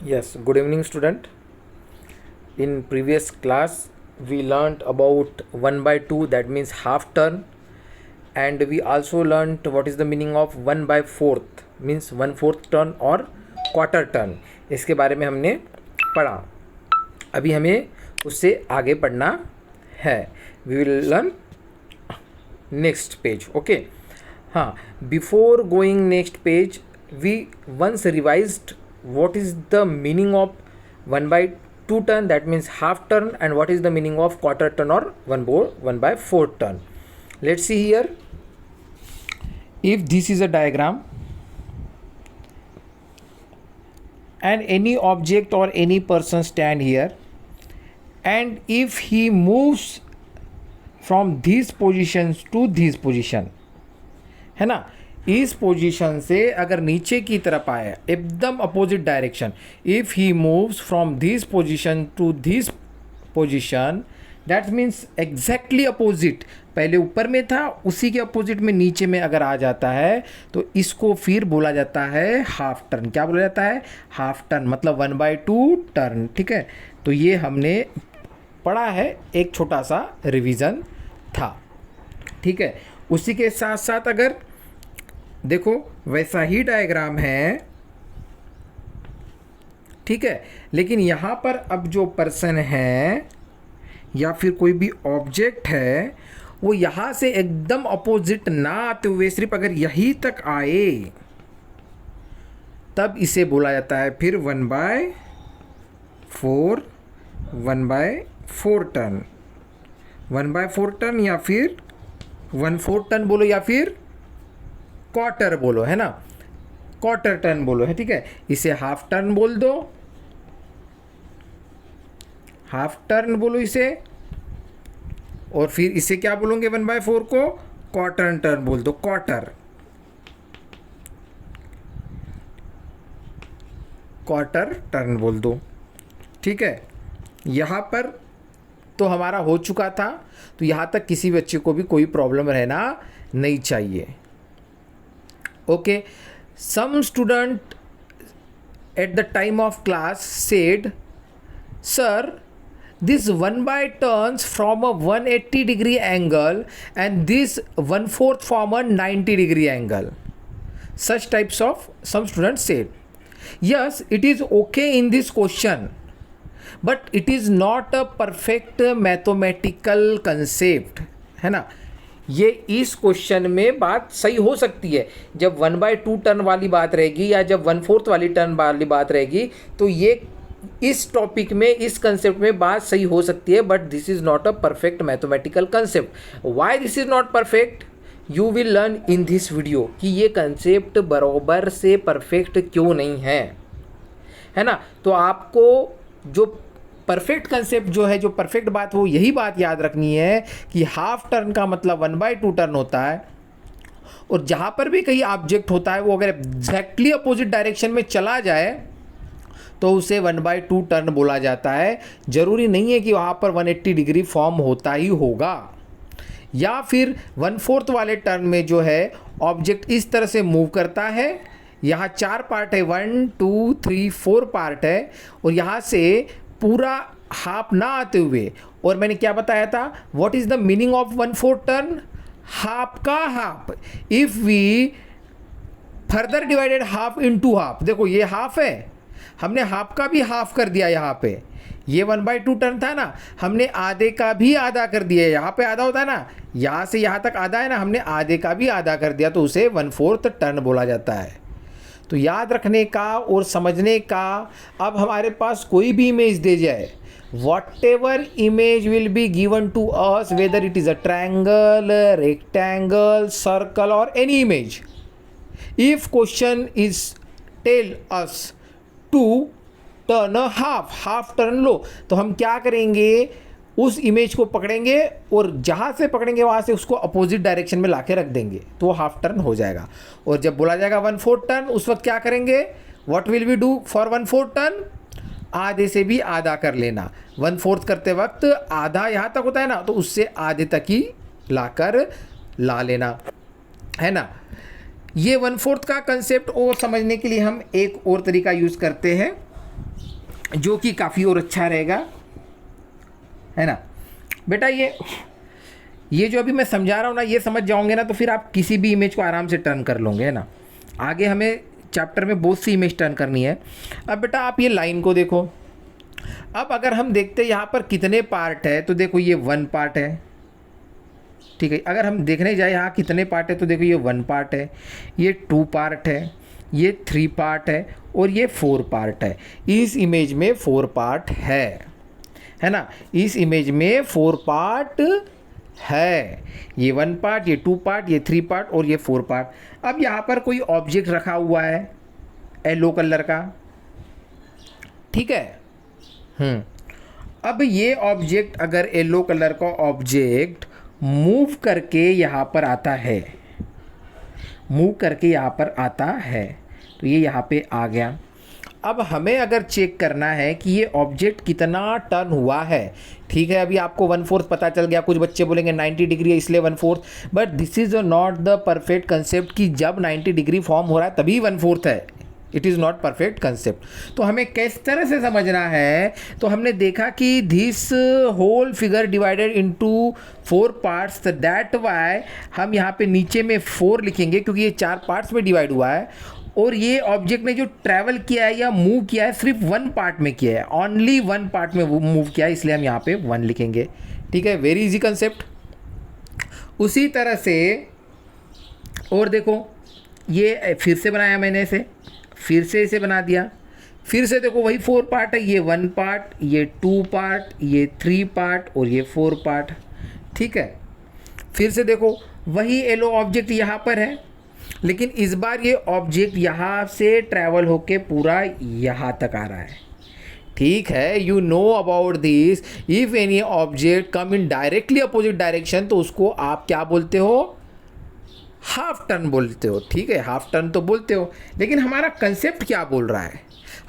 Yes, good evening, student. In previous class, we learnt about 1 by 2, that means half turn, and we also learnt what is the meaning of 1 by 4th, means 1/4 turn और quarter turn. इसके बारे में हमने पढ़ा. अभी हमें उससे आगे पढ़ना है. We will learn next page. Okay. हाँ, before going next page, we once revised what is the meaning of 1 by 2 turn, that means half turn, and what is the meaning of quarter turn or 1 by 4 turn. Let's see here. If this is a diagram and any object or any person stand here, and if he moves from these positions to this position, है ना, इस position से अगर नीचे की तरफ आए एकदम opposite direction, if he moves from this position to this position, that means exactly opposite. पहले ऊपर में था, उसी के अपोजिट में नीचे में अगर आ जाता है तो इसको फिर बोला जाता है हाफ टर्न. क्या बोला जाता है? Half turn. मतलब 1 by 2 टर्न. ठीक है, तो ये हमने पढ़ा है, एक छोटा सा रिवीजन था. ठीक है, उसी के साथ साथ अगर देखो वैसा ही डायग्राम है, ठीक है, लेकिन यहाँ पर अब जो पर्सन है या फिर कोई भी ऑब्जेक्ट है वो यहाँ से एकदम अपोजिट ना आते हुए सिर्फ अगर यहीं तक आए तब इसे बोला जाता है फिर 1 by 4 टर्न. 1 by 4 टर्न या फिर 1/4 टर्न बोलो या फिर क्वार्टर बोलो, है ना, क्वार्टर टर्न बोलो, है. ठीक है, इसे हाफ टर्न बोल दो, हाफ टर्न बोलो इसे, और फिर इसे क्या बोलोगे 1 by 4 को? क्वार्टर टर्न बोल दो, क्वार्टर टर्न बोल दो. ठीक है, यहाँ पर तो हमारा हो चुका था, तो यहाँ तक किसी बच्चे को भी कोई प्रॉब्लम रहना नहीं चाहिए. Okay, some student at the time of class said, sir, this 1 by turns from a 180-degree angle and this 1/4 from a 90-degree angle. Such types of some students said. Yes, it is okay in this question, but it is not a perfect mathematical concept, है ना. ये इस question में बात सही हो सकती है. जब 1 by 2 टर्न वाली बात रहेगी या जब 1/4 वाली टर्न वाली बात रहेगी तो ये इस टॉपिक में, इस कंसेप्ट में बात सही हो सकती है, but this is not a perfect mathematical concept. Why this is not perfect, you will learn in this video कि ये कंसेप्ट बराबर से परफेक्ट क्यों नहीं है ना. तो आपको जो परफेक्ट कंसेप्ट जो है, जो परफेक्ट बात, वो यही बात याद रखनी है कि हाफ टर्न का मतलब 1 by 2 टर्न होता है, और जहाँ पर भी कहीं ऑब्जेक्ट होता है वो अगर एग्जैक्टली अपोजिट डायरेक्शन में चला जाए तो उसे 1 by 2 टर्न बोला जाता है. ज़रूरी नहीं है कि वहाँ पर 180 डिग्री फॉर्म होता ही होगा, या फिर 1/4 वाले टर्न में जो है ऑब्जेक्ट इस तरह से मूव करता है. यहाँ 4 पार्ट है, 1 2 3 4 पार्ट है, और यहाँ से पूरा हाफ ना आते हुए, और मैंने क्या बताया था, what is the meaning of 1/4 turn? Half का half. If we further divided half into half, देखो ये हाफ है, हमने हाफ का भी हाफ कर दिया. यहाँ पे ये 1 by 2 टर्न था ना, हमने आधे का भी आधा कर दिया. यहाँ पे आधा होता है ना, यहाँ से यहाँ तक आधा है ना, हमने आधे का भी आधा कर दिया, तो उसे 1/4 टर्न बोला जाता है. तो याद रखने का और समझने का, अब हमारे पास कोई भी इमेज दे जाए, whatever image will be given to us, whether it is a triangle, rectangle, circle और any image, if question is tell us to turn a half turn लो, तो हम क्या करेंगे, उस इमेज को पकड़ेंगे और जहाँ से पकड़ेंगे वहाँ से उसको अपोजिट डायरेक्शन में लाके रख देंगे, तो वो हाफ टर्न हो जाएगा. और जब बोला जाएगा 1/4 टर्न, उस वक्त क्या करेंगे, what will we do for 1/4 turn? आधे से भी आधा कर लेना. 1/4 करते वक्त आधा यहाँ तक होता है ना, तो उससे आधे तक ही ला लेना, है ना. ये 1/4 का कंसेप्ट और समझने के लिए हम एक और तरीका यूज़ करते हैं. जो कि काफ़ी और अच्छा रहेगा, है ना बेटा। ये जो अभी मैं समझा रहा हूँ ना, ये समझ जाओगे ना तो फिर आप किसी भी इमेज को आराम से टर्न कर लोगे, है ना। आगे हमें चैप्टर में बहुत सी इमेज टर्न करनी है। अब बेटा आप ये लाइन को देखो। अब अगर हम देखते हैं यहाँ पर कितने पार्ट है, तो देखो ये 1 पार्ट है, ठीक है। अगर हम देखने जाए यहाँ कितने पार्ट है, तो देखो ये 1 पार्ट है, ये 2 पार्ट है, ये 3 पार्ट है और ये 4 पार्ट है। इस इमेज में 4 पार्ट है ना। इस इमेज में 4 पार्ट है, ये 1 पार्ट, ये 2 पार्ट, ये 3 पार्ट और ये 4 पार्ट। अब यहाँ पर कोई ऑब्जेक्ट रखा हुआ है येलो कलर का, ठीक है। अब ये ऑब्जेक्ट, अगर येलो कलर का ऑब्जेक्ट मूव करके यहाँ पर आता है, मूव करके यहाँ पर आता है, तो ये यहाँ पे आ गया। अब हमें अगर चेक करना है कि ये ऑब्जेक्ट कितना टर्न हुआ है, ठीक है। अभी आपको 1/4 पता चल गया। कुछ बच्चे बोलेंगे 90 डिग्री है इसलिए 1/4, but this is not the perfect concept कि जब 90 डिग्री फॉर्म हो रहा है तभी 1/4 है। It is not perfect concept. तो हमें किस तरह से समझना है, तो हमने देखा कि this whole figure divided into 4 parts, that why हम यहाँ पे नीचे में 4 लिखेंगे क्योंकि ये 4 पार्ट्स में डिवाइड हुआ है। और ये ऑब्जेक्ट ने जो ट्रैवल किया है या मूव किया है सिर्फ 1 पार्ट में किया है, ओनली 1 पार्ट में मूव किया है, इसलिए हम यहाँ पे 1 लिखेंगे, ठीक है। Very easy concept. उसी तरह से और देखो, ये फिर से बनाया मैंने इसे, फिर से इसे बना दिया, फिर से देखो वही 4 पार्ट है, ये 1 पार्ट, ये 2 पार्ट, ये 3 पार्ट और ये 4 पार्ट, ठीक है। फिर से देखो वही येलो ऑब्जेक्ट यहाँ पर है, लेकिन इस बार ये ऑब्जेक्ट यहाँ से ट्रैवल होके पूरा यहाँ तक आ रहा है, ठीक है। You know about this, if any object come in directly opposite direction, तो उसको आप क्या बोलते हो, हाफ टर्न बोलते हो, ठीक है। हाफ टर्न तो बोलते हो, लेकिन हमारा कंसेप्ट क्या बोल रहा है,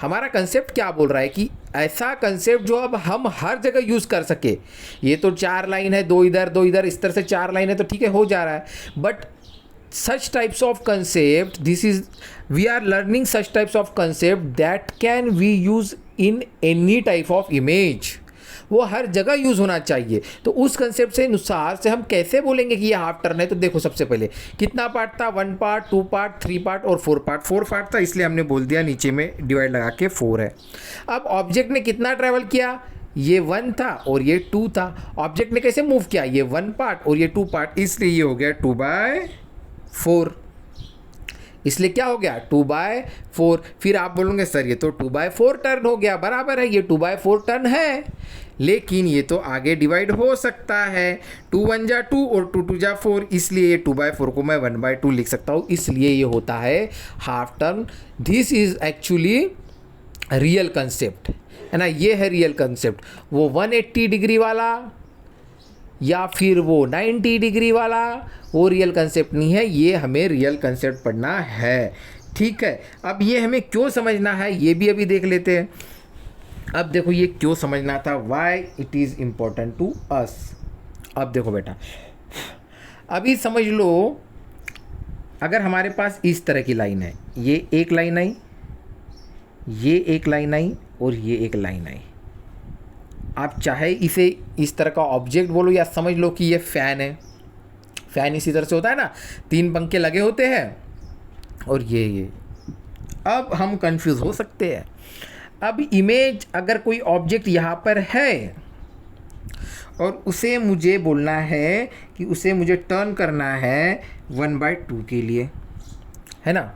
हमारा कंसेप्ट क्या बोल रहा है कि ऐसा कंसेप्ट जो अब हम हर जगह यूज़ कर सके। ये तो 4 लाइन है, 2 इधर 2 इधर, इस तरह से 4 लाइन है, तो ठीक है हो जा रहा है। But such types of concept, this is, we are learning such types of concept that can we use in any type of image, वो हर जगह यूज़ होना चाहिए। तो उस कंसेप्ट से अनुसार से हम कैसे बोलेंगे कि ये हाफ टर्न है, तो देखो सबसे पहले कितना पार्ट था, 1 पार्ट, 2 पार्ट, 3 पार्ट और 4 पार्ट। 4 पार्ट था इसलिए हमने बोल दिया नीचे में डिवाइड लगा के 4 है। अब ऑब्जेक्ट ने कितना ट्रैवल किया, ये 1 था और ये 2 था। ऑब्जेक्ट ने कैसे मूव किया, ये 1 पार्ट और ये 2 पार्ट, इसलिए ये हो गया 2/4। इसलिए क्या हो गया 2/4। फिर आप बोलोगे सर ये तो 2/4 टर्न हो गया, बराबर है, ये 2/4 टर्न है, लेकिन ये तो आगे डिवाइड हो सकता है। 2 1 जा 2 और 2 2 जा 4, इसलिए ये 2/4 को मैं 1/2 लिख सकता हूँ, इसलिए ये होता है half turn. This is actually real concept, है ना। ये है रियल कंसेप्ट। वो 180 डिग्री वाला या फिर वो 90 डिग्री वाला, वो रियल कंसेप्ट नहीं है, ये हमें रियल कंसेप्ट पढ़ना है, ठीक है। अब ये हमें क्यों समझना है, ये भी अभी देख लेते हैं। अब देखो ये क्यों समझना था, why it is important to us. अब देखो बेटा, अभी समझ लो, अगर हमारे पास इस तरह की लाइन है, ये एक लाइन आई, ये एक लाइन आई और ये एक लाइन आई। आप चाहे इसे इस तरह का ऑब्जेक्ट बोलो या समझ लो कि ये फ़ैन है। फ़ैन इसी तरह से होता है ना, 3 पंखे लगे होते हैं और ये अब हम कंफ्यूज हो सकते हैं। अब इमेज, अगर कोई ऑब्जेक्ट यहाँ पर है और उसे मुझे बोलना है कि उसे मुझे टर्न करना है 1/2 के लिए, है ना।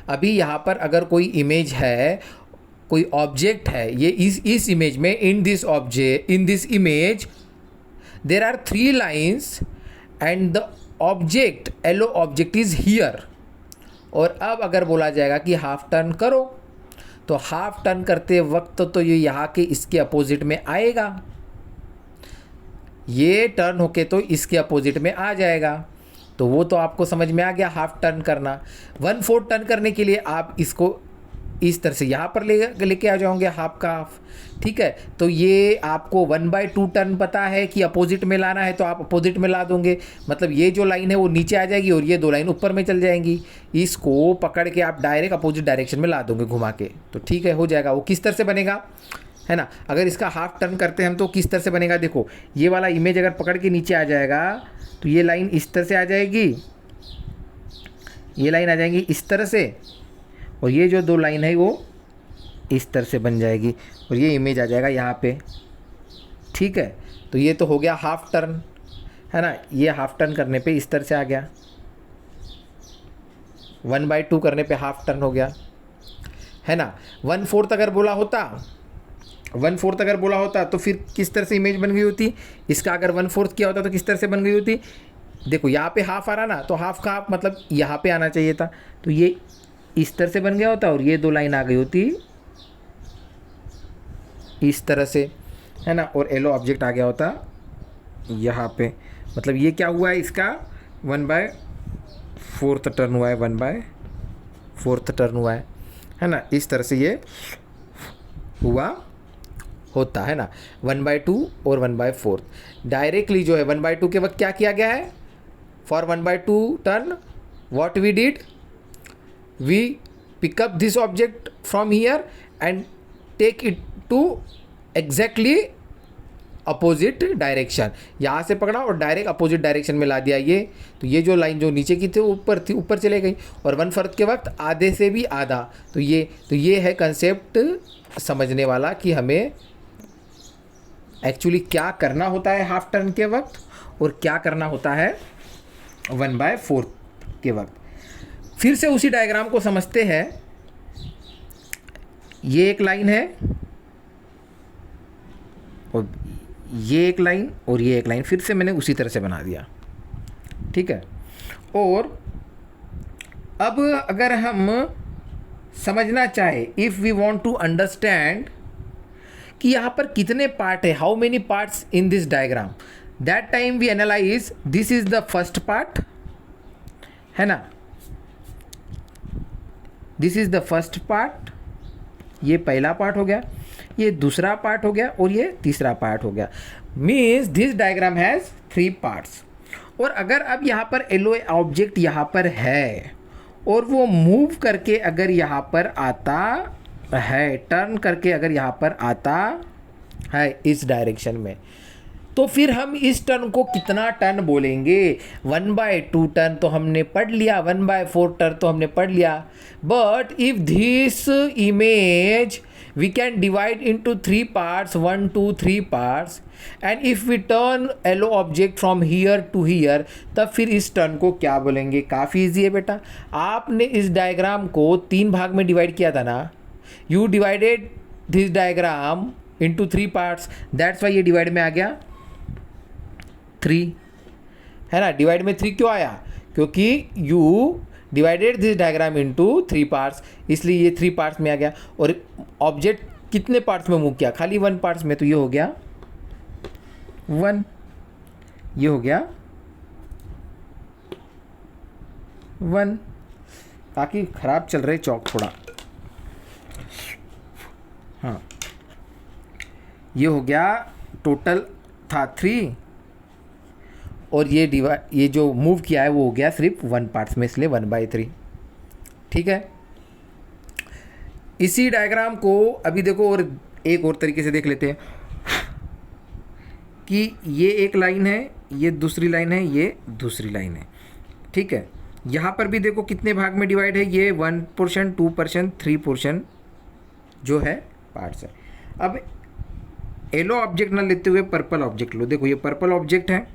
अभी यहाँ पर अगर कोई इमेज है, कोई ऑब्जेक्ट है, ये इस इमेज में, in this image there are 3 lines and the object, yellow object is here. और अब अगर बोला जाएगा कि हाफ टर्न करो, तो हाफ टर्न करते वक्त तो ये यहाँ के इसके अपोजिट में आएगा, ये टर्न होके तो इसके अपोजिट में आ जाएगा। तो वो तो आपको समझ में आ गया हाफ टर्न करना। 1/4 टर्न करने के लिए आप इसको इस तरह से यहाँ पर लेके आ जाओगे हाफ का हाफ, ठीक है। तो ये आपको 1/2 टर्न पता है कि अपोजिट में लाना है, तो आप अपोजिट में ला दोगे, मतलब ये जो लाइन है वो नीचे आ जाएगी और ये 2 लाइन ऊपर में चल जाएंगी। इसको पकड़ के आप डायरेक्ट अपोजिट डायरेक्शन में ला दोगे घुमा के, तो ठीक है, हो जाएगा। वो किस तरह से बनेगा, है ना। अगर इसका हाफ टर्न करते हैं हम तो किस तरह से बनेगा, देखो ये वाला इमेज अगर पकड़ के नीचे आ जाएगा तो ये लाइन इस तरह से आ जाएगी, ये लाइन आ जाएंगी इस तरह से, और ये जो 2 लाइन है वो इस तरह से बन जाएगी और ये इमेज आ जाएगा यहाँ पे, ठीक है। तो ये तो हो गया हाफ टर्न, है ना। ये हाफ टर्न करने पे इस तरह से आ गया, 1/2 करने पे हाफ टर्न हो गया, है ना। 1/4 अगर बोला होता, 1/4 अगर बोला होता तो फिर किस तरह से इमेज बन गई होती, इसका अगर 1/4 किया होता तो किस तरह से बन गई होती। देखो यहाँ पे हाफ आ रहा ना, तो हाफ का हाफ मतलब यहाँ पे आना चाहिए था, तो ये इस तरह से बन गया होता और ये 2 लाइन आ गई होती इस तरह से, है ना। और एलो ऑब्जेक्ट आ गया होता यहाँ पे, मतलब ये क्या हुआ है, इसका 1/4 टर्न हुआ है, 1/4 टर्न हुआ है ना। इस तरह से ये हुआ होता है ना, 1/2 और 1/4 डायरेक्टली जो है 1/2 के वक्त क्या किया गया है, for 1/2 turn what we did, we pick up this object from here and take it to exactly opposite direction, यहाँ से पकड़ा और डायरेक्ट अपोजिट डायरेक्शन में ला दिया ये, तो ये जो लाइन जो नीचे की थी ऊपर थी, ऊपर चले गई, और 1/4 के वक्त आधे से भी आधा, तो ये है कंसेप्ट समझने वाला कि हमें एक्चुअली क्या करना होता है हाफ टर्न के वक्त और क्या करना होता है 1/4 के वक्त। फिर से उसी डायग्राम को समझते हैं। ये एक लाइन है और ये एक लाइन और ये एक लाइन, फिर से मैंने उसी तरह से बना दिया, ठीक है। और अब अगर हम समझना चाहे, if we want to understand कि यहाँ पर कितने पार्ट है, how many parts in this diagram, that time we analyse this is the first part, है ना, this is the first part, ये पहला पार्ट हो गया, ये दूसरा पार्ट हो गया और ये तीसरा पार्ट हो गया। Means this diagram has 3 parts. और अगर अब यहाँ पर एलओए ऑब्जेक्ट यहाँ पर है और वो मूव करके अगर यहाँ पर आता है, टर्न करके अगर यहाँ पर आता है इस डायरेक्शन में, तो फिर हम इस टर्न को कितना टर्न बोलेंगे। 1/2 टर्न तो हमने पढ़ लिया, 1/4 टर्न तो हमने पढ़ लिया, but if this image we can divide into 3 parts, 1 2 3 parts, and if we turn LO object from here to here, तब फिर इस टर्न को क्या बोलेंगे। काफ़ी इजी है बेटा, आपने इस डायग्राम को 3 भाग में डिवाइड किया था ना, you divided this diagram into 3 parts, that's why ये डिवाइड में आ गया 3, है ना। डिवाइड में 3 क्यों आया, क्योंकि you divided this diagram into 3 parts, इसलिए ये 3 पार्ट्स में आ गया। और ऑब्जेक्ट कितने पार्ट्स में मूव किया, खाली 1 पार्ट्स में, तो ये हो गया 1, ये हो गया 1। ताकि ख़राब चल रहे चौक थोड़ा, हाँ, ये हो गया, टोटल था 3 और ये जो मूव किया है वो हो गया सिर्फ 1 पार्ट्स में, इसलिए 1/3, ठीक है। इसी डायग्राम को अभी देखो और एक और तरीके से देख लेते हैं कि ये एक लाइन है, ये दूसरी लाइन है, ये दूसरी लाइन है, ठीक है। यहाँ पर भी देखो कितने भाग में डिवाइड है, ये 1 पोर्शन, 2 पोर्शन, 3 पोर्शन जो है पार्ट्स है। अब येलो ऑब्जेक्ट ना लेते हुए पर्पल ऑब्जेक्ट लो, देखो ये पर्पल ऑब्जेक्ट है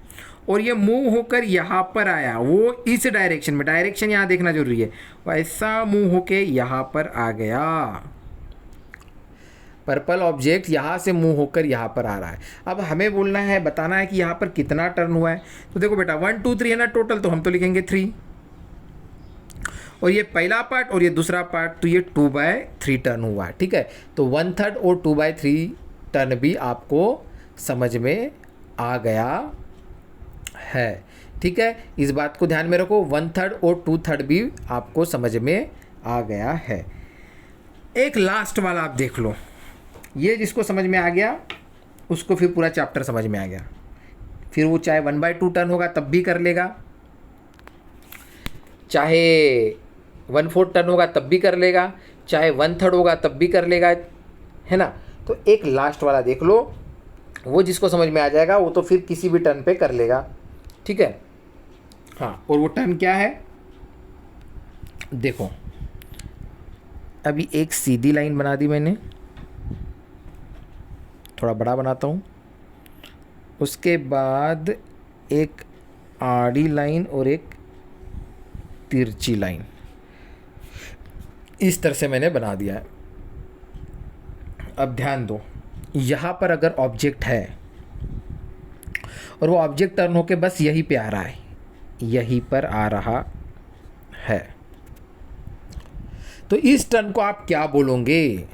और ये मूव होकर यहाँ पर आया, वो इस डायरेक्शन में, डायरेक्शन यहाँ देखना जरूरी है, वैसा मूव होके यहाँ पर आ गया। पर्पल ऑब्जेक्ट यहाँ से मूव होकर यहाँ पर आ रहा है। अब हमें बोलना है, बताना है कि यहाँ पर कितना टर्न हुआ है। तो देखो बेटा 1 2 3 है ना टोटल, तो हम तो लिखेंगे 3, और ये पहला पार्ट और ये दूसरा पार्ट, तो ये 2/3 टर्न हुआ है, ठीक है। तो 1/3 और 2/3 टर्न भी आपको समझ में आ गया है, ठीक है। इस बात को ध्यान में रखो, 1/3 और 2/3 भी आपको समझ में आ गया है। एक लास्ट वाला आप देख लो, ये जिसको समझ में आ गया उसको फिर पूरा चैप्टर समझ में आ गया। फिर वो चाहे 1/2 टर्न होगा तब भी कर लेगा, चाहे 1/4 टर्न होगा तब भी कर लेगा, चाहे 1/3 होगा तब भी कर लेगा, है ना। तो एक लास्ट वाला देख लो, वो जिसको समझ में आ जाएगा वो तो फिर किसी भी टर्न पे कर लेगा, ठीक है। हाँ, और वो टर्न क्या है देखो, अभी एक सीधी लाइन बना दी मैंने, थोड़ा बड़ा बनाता हूँ, उसके बाद एक आड़ी लाइन और एक तिरछी लाइन, इस तरह से मैंने बना दिया है। अब ध्यान दो, यहाँ पर अगर ऑब्जेक्ट है और वो ऑब्जेक्ट टर्न होके बस यहीं पे आ रहा है, यहीं पर आ रहा है, तो इस टर्न को आप क्या बोलोगे।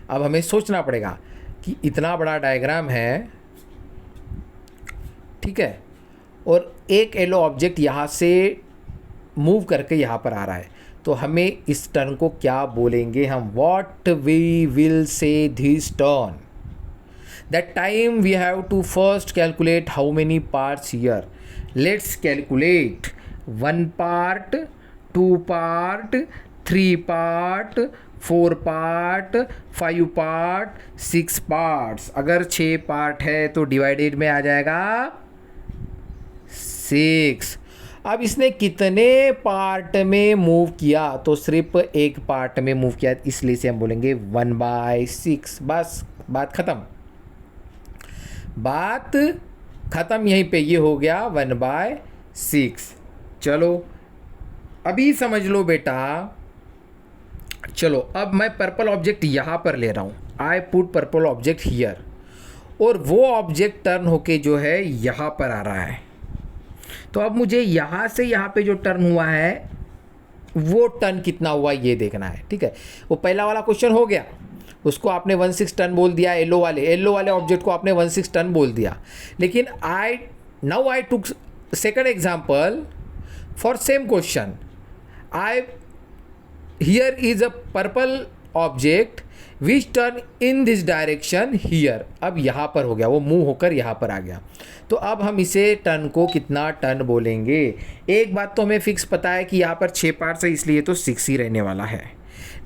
अब हमें सोचना पड़ेगा कि इतना बड़ा डायग्राम है, ठीक है, और एक येलो ऑब्जेक्ट यहाँ से मूव करके यहाँ पर आ रहा है, तो हमें इस टर्न को क्या बोलेंगे हम। What we will say this turn, that time we have to first calculate how many parts here. Let's calculate 1 part, 2 part, 3 part, 4 part, 5 part, 6 parts. अगर 6 पार्ट है तो डिवाइडेड में आ जाएगा 6। अब इसने कितने पार्ट में मूव किया, तो सिर्फ एक पार्ट में मूव किया, इसलिए से हम बोलेंगे 1/6। बस बात खत्म, बात खत्म, यहीं पे ये हो गया 1/6। चलो अभी समझ लो बेटा। चलो अब मैं पर्पल ऑब्जेक्ट यहाँ पर ले रहा हूँ, I put purple object here, और वो ऑब्जेक्ट टर्न होके जो है यहाँ पर आ रहा है। तो अब मुझे यहाँ से यहाँ पे जो टर्न हुआ है वो टर्न कितना हुआ ये देखना है, ठीक है। वो पहला वाला क्वेश्चन हो गया, उसको आपने 1/6 टर्न बोल दिया, येलो वाले ऑब्जेक्ट को आपने 1/6 टर्न बोल दिया। लेकिन now I took second example for same question. Here is a purple object which turn in this direction here. अब यहाँ पर हो गया, वो मूव होकर यहाँ पर आ गया। तो अब हम इसे टर्न को कितना टर्न बोलेंगे। एक बात तो हमें फिक्स पता है कि यहाँ पर 6 पार्ट्स है, इसलिए तो 6 ही रहने वाला है।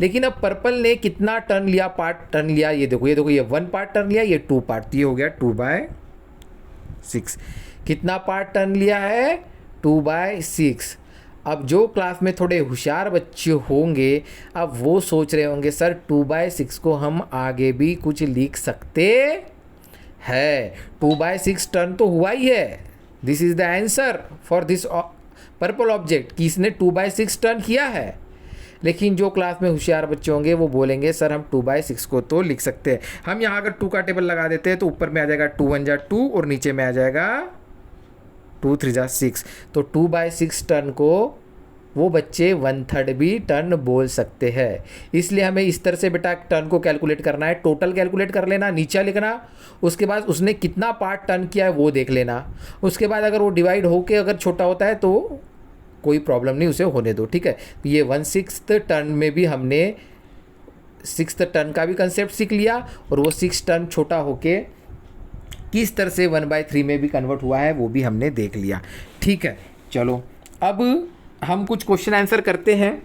लेकिन अब पर्पल ने कितना टर्न लिया, पार्ट टर्न लिया, ये देखो ये 1 पार्ट टर्न लिया, ये 2 पार्ट, ये हो गया 2/6। कितना पार्ट टर्न लिया है, 2/6। अब जो क्लास में थोड़े होशियार बच्चे होंगे, अब वो सोच रहे होंगे सर 2/6 को हम आगे भी कुछ लिख सकते हैं। 2/6 टर्न तो हुआ ही है, this is the answer for this purple object कि इसने 2/6 टर्न किया है। लेकिन जो क्लास में होशियार बच्चे होंगे वो बोलेंगे सर हम 2/6 को तो लिख सकते हैं। हम यहाँ अगर 2 का टेबल लगा देते हैं तो ऊपर में आ जाएगा 2 1 जा 2 और नीचे में आ जाएगा 2 3 जा 6। तो 2/6 टर्न को वो बच्चे 1/3 भी टर्न बोल सकते हैं। इसलिए हमें इस तरह से बेटा टर्न को कैलकुलेट करना है, टोटल कैलकुलेट कर लेना, नीचे लिखना, उसके बाद उसने कितना पार्ट टर्न किया है वो देख लेना। उसके बाद अगर वो डिवाइड होके अगर छोटा होता है तो कोई प्रॉब्लम नहीं, उसे होने दो, ठीक है। तो ये 1/6 टर्न में भी हमने 6th टर्न का भी कंसेप्ट सीख लिया, और वो 6 टर्न छोटा होके किस तरह से 1/3 में भी कन्वर्ट हुआ है वो भी हमने देख लिया, ठीक है। चलो अब हम कुछ क्वेश्चन आंसर करते हैं।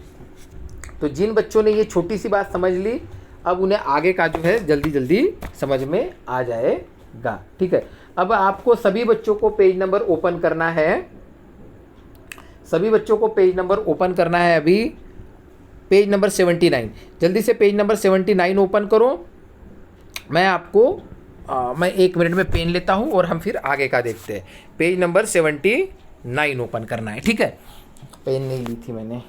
तो जिन बच्चों ने ये छोटी सी बात समझ ली, अब उन्हें आगे का जो है जल्दी जल्दी समझ में आ जाएगा, ठीक है। अब आपको सभी बच्चों को पेज नंबर ओपन करना है, सभी बच्चों को पेज नंबर ओपन करना है। अभी पेज नंबर 79, जल्दी से पेज नंबर 79 ओपन करो। मैं आपको मैं 1 मिनट में पेन लेता हूँ और हम फिर आगे का देखते हैं। पेज नंबर 79 ओपन करना है, ठीक है। पेन नहीं ली थी मैंने,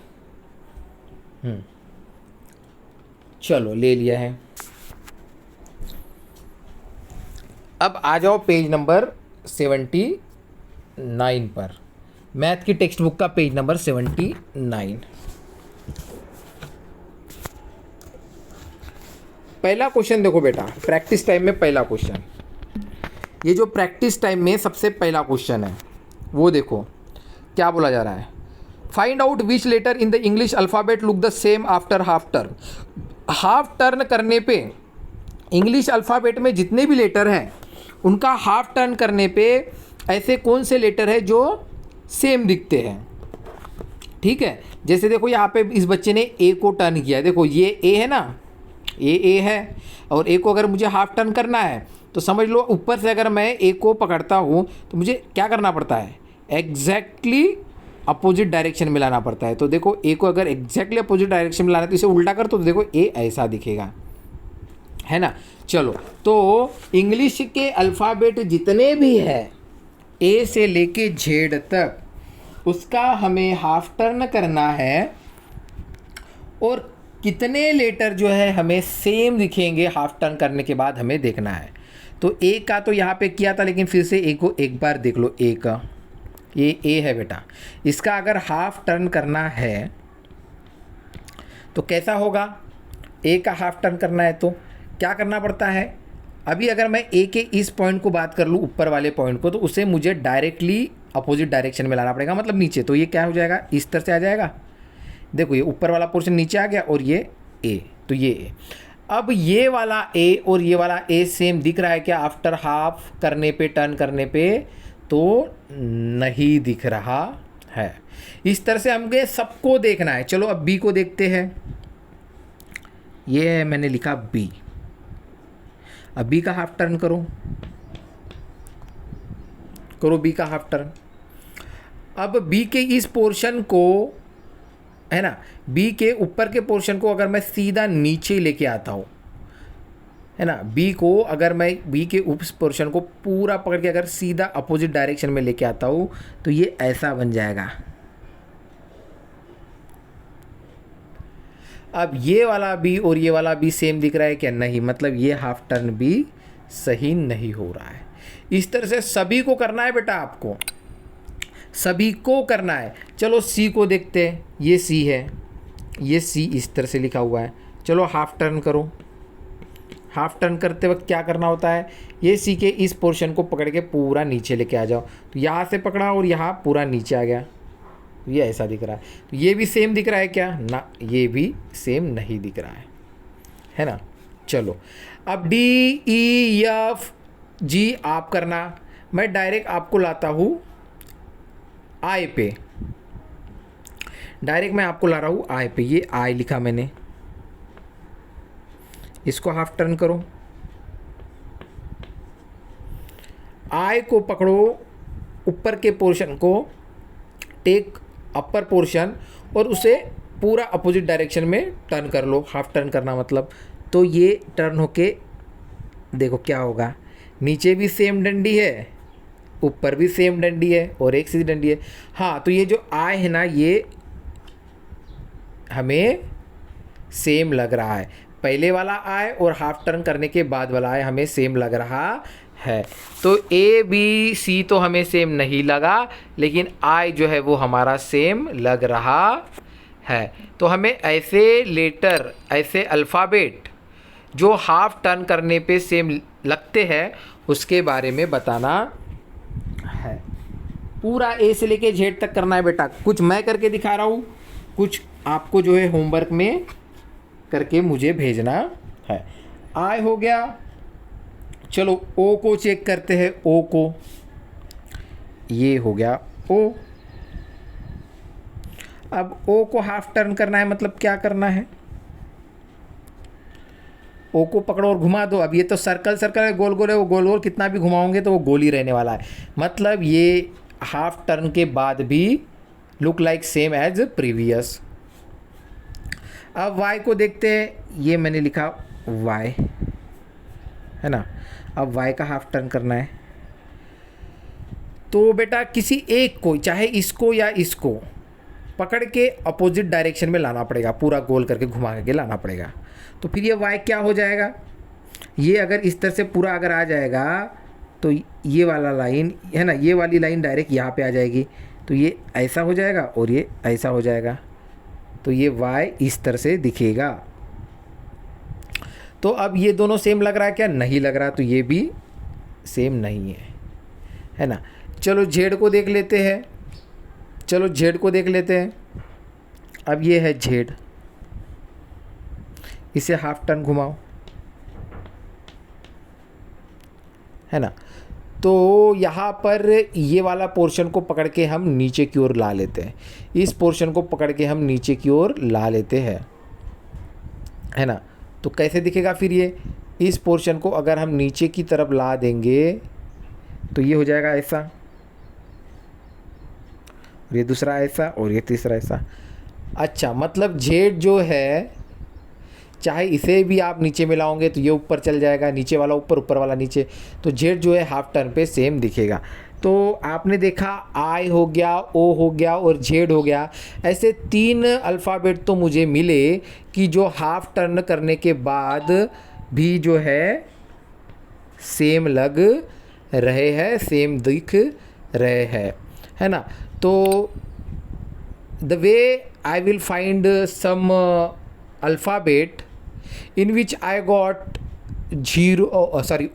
चलो ले लिया है। अब आ जाओ पेज नंबर 79 पर, मैथ की टेक्स्ट बुक का पेज नंबर 79। पहला क्वेश्चन देखो बेटा, प्रैक्टिस टाइम में पहला क्वेश्चन, ये जो प्रैक्टिस टाइम में सबसे पहला क्वेश्चन है वो देखो क्या बोला जा रहा है। Find out which letter in the English alphabet look the same after half turn. Half turn करने पे इंग्लिश अल्फ़ाबेट में जितने भी लेटर हैं उनका हाफ टर्न करने पे ऐसे कौन से लेटर है जो सेम दिखते हैं। ठीक है, जैसे देखो यहाँ पे इस बच्चे ने ए को टर्न किया, देखो ये ए है ना, ए है, और ए को अगर मुझे हाफ टर्न करना है तो समझ लो ऊपर से अगर मैं ए को पकड़ता हूँ तो मुझे क्या करना पड़ता है, एग्जैक्टली अपोजिट डायरेक्शन में लाना पड़ता है। तो देखो ए को अगर एग्जैक्टली अपोजिट डायरेक्शन में लाना है तो इसे उल्टा कर तो देखो ए ऐसा दिखेगा, है ना। चलो, तो इंग्लिश के अल्फ़ाबेट जितने भी हैं ए से लेके जेड तक उसका हमें हाफ टर्न करना है, और कितने लेटर जो है हमें सेम दिखेंगे हाफ टर्न करने के बाद हमें देखना है। तो ए का तो यहाँ पे किया था, लेकिन फिर से ए को एक बार देख लो, ए का ये ए है बेटा, इसका अगर हाफ टर्न करना है तो कैसा होगा, ए का हाफ टर्न करना है तो क्या करना पड़ता है। अभी अगर मैं ए के इस पॉइंट को बात कर लूँ, ऊपर वाले पॉइंट को, तो उसे मुझे डायरेक्टली अपोजिट डायरेक्शन में लाना पड़ेगा, मतलब नीचे। तो ये क्या हो जाएगा, इस तरह से आ जाएगा। देखो ये ऊपर वाला पोर्शन नीचे आ गया और ये ए, तो ये ए। अब ये वाला ए और ये वाला ए सेम दिख रहा है क्या आफ्टर हाफ करने पे, टर्न करने पे, तो नहीं दिख रहा है। इस तरह से हमें सबको देखना है। चलो अब बी को देखते हैं। ये मैंने लिखा बी, अब बी का हाफ टर्न करो, बी का हाफ टर्न। अब बी के इस पोर्शन को, है ना, बी के ऊपर के पोर्शन को अगर मैं सीधा नीचे लेके आता हूँ, है ना, बी को अगर मैं बी के उस पोर्शन को पूरा पकड़ के अगर सीधा अपोजिट डायरेक्शन में लेके आता हूँ तो ये ऐसा बन जाएगा। अब ये वाला बी और ये वाला बी सेम दिख रहा है क्या, नहीं, मतलब ये हाफ टर्न भी सही नहीं हो रहा है। इस तरह से सभी को करना है बेटा, आपको सभी को करना है। चलो सी को देखते हैं, ये सी है, ये सी इस तरह से लिखा हुआ है। चलो हाफ टर्न करो। हाफ टर्न करते वक्त क्या करना होता है, ये सी के इस पोर्शन को पकड़ के पूरा नीचे लेके आ जाओ। तो यहाँ से पकड़ा और यहाँ पूरा नीचे आ गया, तो ये ऐसा दिख रहा है। तो ये भी सेम दिख रहा है क्या, ना, ये भी सेम नहीं दिख रहा है ना। चलो अब डी ई एफ जी आप करना, मैं डायरेक्ट आपको लाता हूँ आई पे, डायरेक्ट मैं आपको ला रहा हूँ आई पे। ये आई लिखा मैंने, इसको हाफ टर्न करो, आई को पकड़ो, ऊपर के पोर्शन को टेक अपर पोर्शन और उसे पूरा अपोजिट डायरेक्शन में टर्न कर लो। हाफ टर्न करना मतलब, तो ये टर्न होके देखो क्या होगा, नीचे भी सेम डंडी है, ऊपर भी सेम डंडी है और एक सीधी डंडी है। हाँ, तो ये जो आई है ना, ये हमें सेम लग रहा है, पहले वाला आई और हाफ टर्न करने के बाद वाला आई हमें सेम लग रहा है। तो ए बी सी तो हमें सेम नहीं लगा, लेकिन आई जो है वो हमारा सेम लग रहा है। तो हमें ऐसे लेटर, ऐसे अल्फ़ाबेट जो हाफ टर्न करने पे सेम लगते हैं उसके बारे में बताना है। पूरा ए से लेके जेड तक करना है बेटा। कुछ मैं करके दिखा रहा हूँ, कुछ आपको जो है होमवर्क में करके मुझे भेजना है। आई हो गया। चलो ओ को चेक करते हैं, ओ को, ये हो गया ओ। अब ओ को हाफ टर्न करना है, मतलब क्या करना है, ओ को पकड़ो और घुमा दो। अब ये तो सर्कल सर्कल है, गोल गोल है, वो गोल गोल कितना भी घुमाओगे तो वो गोल ही रहने वाला है, मतलब ये हाफ टर्न के बाद भी look like same as previous. अब y को देखते हैं, ये मैंने लिखा y, है ना। अब y का हाफ टर्न करना है, तो बेटा किसी एक को, चाहे इसको या इसको, पकड़ के अपोजिट डायरेक्शन में लाना पड़ेगा, पूरा गोल करके घुमा के लाना पड़ेगा। तो फिर ये y क्या हो जाएगा, ये अगर इस तरह से पूरा अगर आ जाएगा तो ये वाला लाइन, है ना, ये वाली लाइन डायरेक्ट यहाँ पे आ जाएगी, तो ये ऐसा हो जाएगा और ये ऐसा हो जाएगा, तो ये y इस तरह से दिखेगा। तो अब ये दोनों सेम लग रहा है क्या, नहीं लग रहा, तो ये भी सेम नहीं है ना। चलो जेड को देख लेते हैं। चलो जेड को देख लेते हैं। अब ये है जेड, इसे हाफ टर्न घुमाओ, है ना। तो यहाँ पर ये वाला पोर्शन को पकड़ के हम नीचे की ओर ला लेते हैं, इस पोर्शन को पकड़ के हम नीचे की ओर ला लेते हैं, है ना। तो कैसे दिखेगा फिर ये, इस पोर्शन को अगर हम नीचे की तरफ ला देंगे तो ये हो जाएगा ऐसा, और ये दूसरा ऐसा, और ये तीसरा ऐसा। अच्छा, मतलब जेड जो है, चाहे इसे भी आप नीचे में लाओगे तो ये ऊपर चल जाएगा, नीचे वाला ऊपर, ऊपर वाला नीचे, तो जेड जो है हाफ टर्न पे सेम दिखेगा। तो आपने देखा आई हो गया, ओ हो गया और जेड हो गया, ऐसे 3 अल्फ़ाबेट तो मुझे मिले कि जो हाफ टर्न करने के बाद भी जो है सेम लग रहे हैं, सेम दिख रहे हैं, है ना। तो the way I will find some alphabet in which I got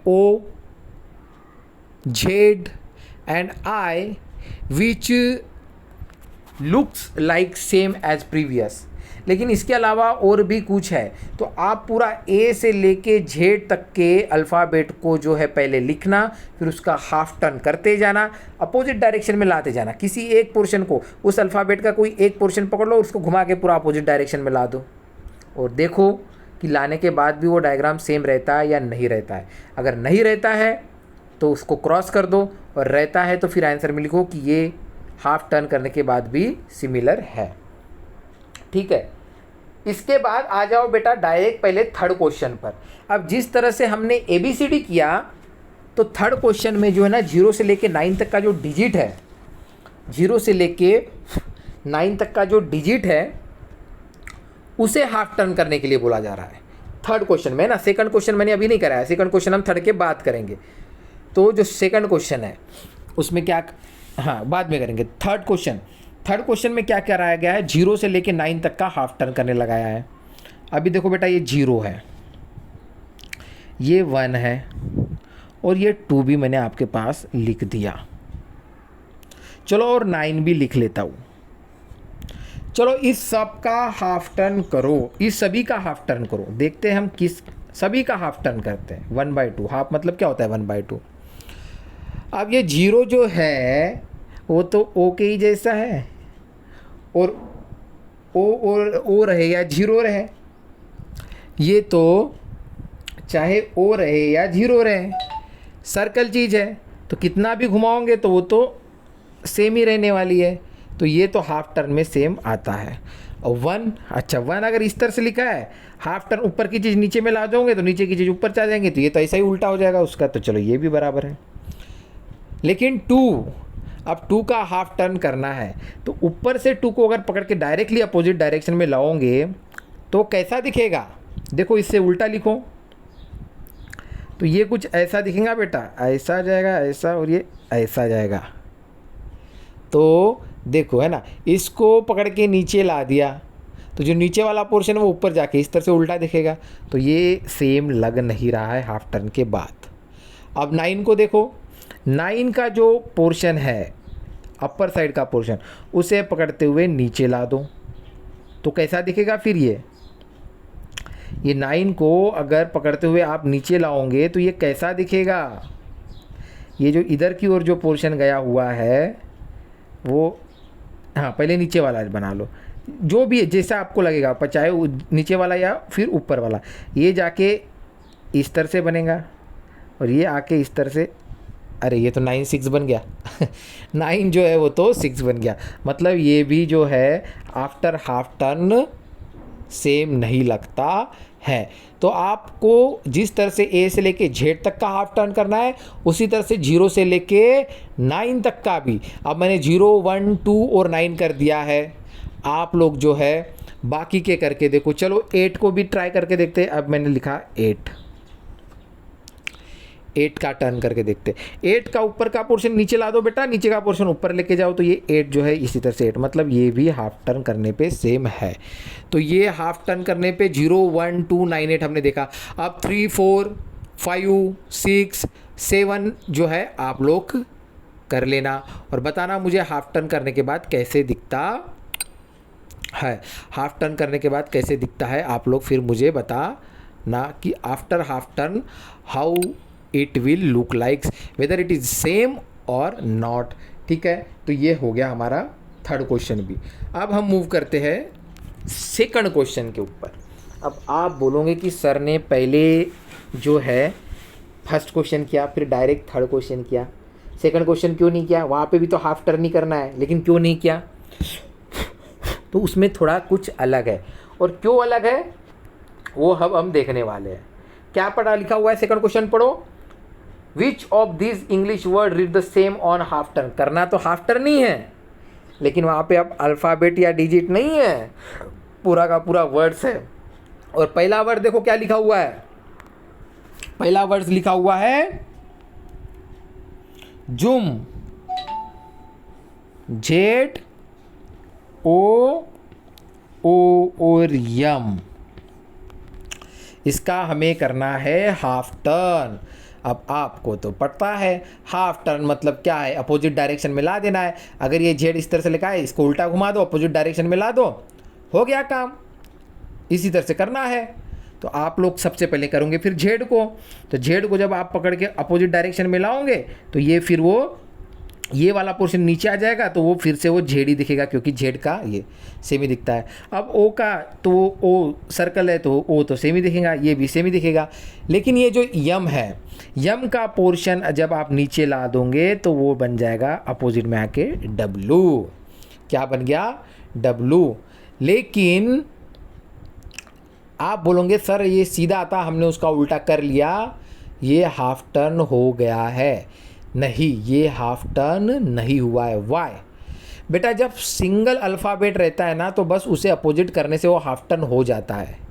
O, Z and I which looks like same as previous। लेकिन इसके अलावा और भी कुछ है, तो आप पूरा ए से लेके जेड तक के अल्फ़ाबेट को जो है पहले लिखना, फिर उसका हाफ टर्न करते जाना, अपोजिट डायरेक्शन में लाते जाना। किसी एक पोर्शन को, उस अल्फ़ाबेट का कोई एक पोर्शन पकड़ लो, उसको घुमा के पूरा अपोजिट डायरेक्शन में ला दो, और देखो कि लाने के बाद भी वो डायग्राम सेम रहता है या नहीं रहता है। अगर नहीं रहता है तो उसको क्रॉस कर दो, और रहता है तो फिर आंसर में लिखो कि ये हाफ टर्न करने के बाद भी सिमिलर है। ठीक है, इसके बाद आ जाओ बेटा डायरेक्ट पहले थर्ड क्वेश्चन पर। अब जिस तरह से हमने ABCD किया, तो थर्ड क्वेश्चन में जो है ना 0 से लेके 9 तक का जो डिजिट है, 0 से लेके 9 तक का जो डिजिट है उसे हाफ टर्न करने के लिए बोला जा रहा है थर्ड क्वेश्चन में ना। सेकंड क्वेश्चन मैंने अभी नहीं कराया, सेकंड क्वेश्चन हम थर्ड के बाद करेंगे। तो जो सेकंड क्वेश्चन है उसमें क्या, हाँ बाद में करेंगे। थर्ड क्वेश्चन में क्या कराया गया है, 0 से लेके 9 तक का हाफ टर्न करने लगाया है। अभी देखो बेटा, ये 0 है, ये 1 है, और ये 2 भी मैंने आपके पास लिख दिया। चलो और 9 भी लिख लेता हूँ। चलो इस सब का हाफ टर्न करो, इस सभी का हाफ टर्न करो, देखते हैं हम किस सभी का हाफ टर्न करते हैं। 1/2, हाफ मतलब क्या होता है 1/2। अब ये 0 जो है वो तो ओ के ही जैसा है, और ओ रहे या 0 रहे, ये तो चाहे ओ रहे या 0 रहे, सर्कल चीज़ है, तो कितना भी घुमाओगे तो वो तो सेम ही रहने वाली है। तो ये तो हाफ टर्न में सेम आता है। और 1, अच्छा 1 अगर इस तरह से लिखा है, हाफ टर्न ऊपर की चीज़ नीचे में ला दोगे तो नीचे की चीज़ ऊपर चला जाएंगे, तो ये तो ऐसा ही उल्टा हो जाएगा उसका। तो चलो ये भी बराबर है। लेकिन 2, अब 2 का हाफ टर्न करना है, तो ऊपर से 2 को अगर पकड़ के डायरेक्टली अपोजिट डायरेक्शन में लाओगे तो कैसा दिखेगा, देखो इससे उल्टा लिखो तो ये कुछ ऐसा दिखेगा बेटा, ऐसा जाएगा ऐसा, और ये ऐसा जाएगा। तो देखो है ना, इसको पकड़ के नीचे ला दिया तो जो नीचे वाला पोर्शन है वो ऊपर जाके इस तरह से उल्टा दिखेगा, तो ये सेम लग नहीं रहा है हाफ टर्न के बाद। अब 9 को देखो, 9 का जो पोर्शन है अपर साइड का पोर्शन, उसे पकड़ते हुए नीचे ला दो तो कैसा दिखेगा फिर ये 9 को अगर पकड़ते हुए आप नीचे लाओगे तो ये कैसा दिखेगा, ये जो इधर की ओर जो पोर्शन गया हुआ है वो, हाँ पहले नीचे वाला बना लो, जो भी है जैसा आपको लगेगा, पर चाहे नीचे वाला या फिर ऊपर वाला, ये जाके इस तरह से बनेगा और ये आके इस तरह से, अरे ये तो 9 6 बन गया 9 जो है वो तो 6 बन गया। मतलब ये भी जो है आफ्टर हाफ टर्न सेम नहीं लगता है। तो आपको जिस तरह से ए से लेके जेड तक का हाफ टर्न करना है, उसी तरह से 0 से लेके 9 तक का भी। अब मैंने 0 1 2 और 9 कर दिया है, आप लोग जो है बाकी के करके देखो। चलो 8 को भी ट्राई करके देखते हैं। अब मैंने लिखा 8 का टर्न करके देखते। 8 का ऊपर का पोर्शन नीचे ला दो बेटा, नीचे का पोर्शन ऊपर लेके जाओ, तो ये 8 जो है इसी तरह से 8, मतलब ये भी हाफ टर्न करने पे सेम है। तो ये हाफ टर्न करने पे 0 1 2 9 8 हमने देखा। अब 3 4 5 6 7 जो है आप लोग कर लेना और बताना मुझे हाफ टर्न करने के बाद कैसे दिखता है। हाफ टर्न करने के बाद कैसे दिखता है आप लोग फिर मुझे बताना कि after half turn how it will look likes, weather it is same और नॉट। ठीक है, तो ये हो गया हमारा थर्ड क्वेश्चन भी। अब हम मूव करते हैं सेकंड क्वेश्चन के ऊपर। अब आप बोलोगे कि सर ने पहले जो है फर्स्ट क्वेश्चन किया, फिर डायरेक्ट थर्ड क्वेश्चन किया, सेकंड क्वेश्चन क्यों नहीं किया? वहाँ पे भी तो हाफ टर्न ही करना है, लेकिन क्यों नहीं किया? तो उसमें थोड़ा कुछ अलग है, और क्यों अलग है वो अब हम देखने वाले हैं। क्या पढ़ा लिखा हुआ है सेकंड क्वेश्चन पढ़ो। Which of this English word read the same on half turn. करना तो हाफ टर्न ही है, लेकिन वहाँ पे अब अल्फ़ाबेट या डिजिट नहीं है, पूरा का पूरा वर्ड्स है। और पहला वर्ड देखो क्या लिखा हुआ है, पहला वर्ड लिखा हुआ है जुम, जेड ओ और यम। इसका हमें करना है हाफ टर्न। अब आपको तो पता है हाफ टर्न मतलब क्या है, अपोजिट डायरेक्शन में ला देना है। अगर ये जेड इस तरह से लिखा है, इसको उल्टा घुमा दो, अपोजिट डायरेक्शन में ला दो, हो गया काम। इसी तरह से करना है। तो आप लोग सबसे पहले करोगे फिर जेड को, तो जेड को जब आप पकड़ के अपोजिट डायरेक्शन में लाओगे तो ये फिर वो ये वाला पोर्शन नीचे आ जाएगा, तो वो फिर से वो जेड ही दिखेगा, क्योंकि जेड का ये सेम ही दिखता है। अब ओ का तो ओ सर्कल है तो ओ तो सेम ही दिखेगा, ये भी सेम ही दिखेगा। लेकिन ये जो यम है, यम का पोर्शन जब आप नीचे ला दोगे तो वो बन जाएगा अपोजिट में आके डब्लू। क्या बन गया? डब्लू। लेकिन आप बोलोगे सर ये सीधा आता, हमने उसका उल्टा कर लिया, ये हाफ टर्न हो गया है। नहीं, ये हाफ टर्न नहीं हुआ है। वाई? बेटा जब सिंगल अल्फ़ाबेट रहता है ना तो बस उसे अपोजिट करने से वो हाफ टर्न हो जाता है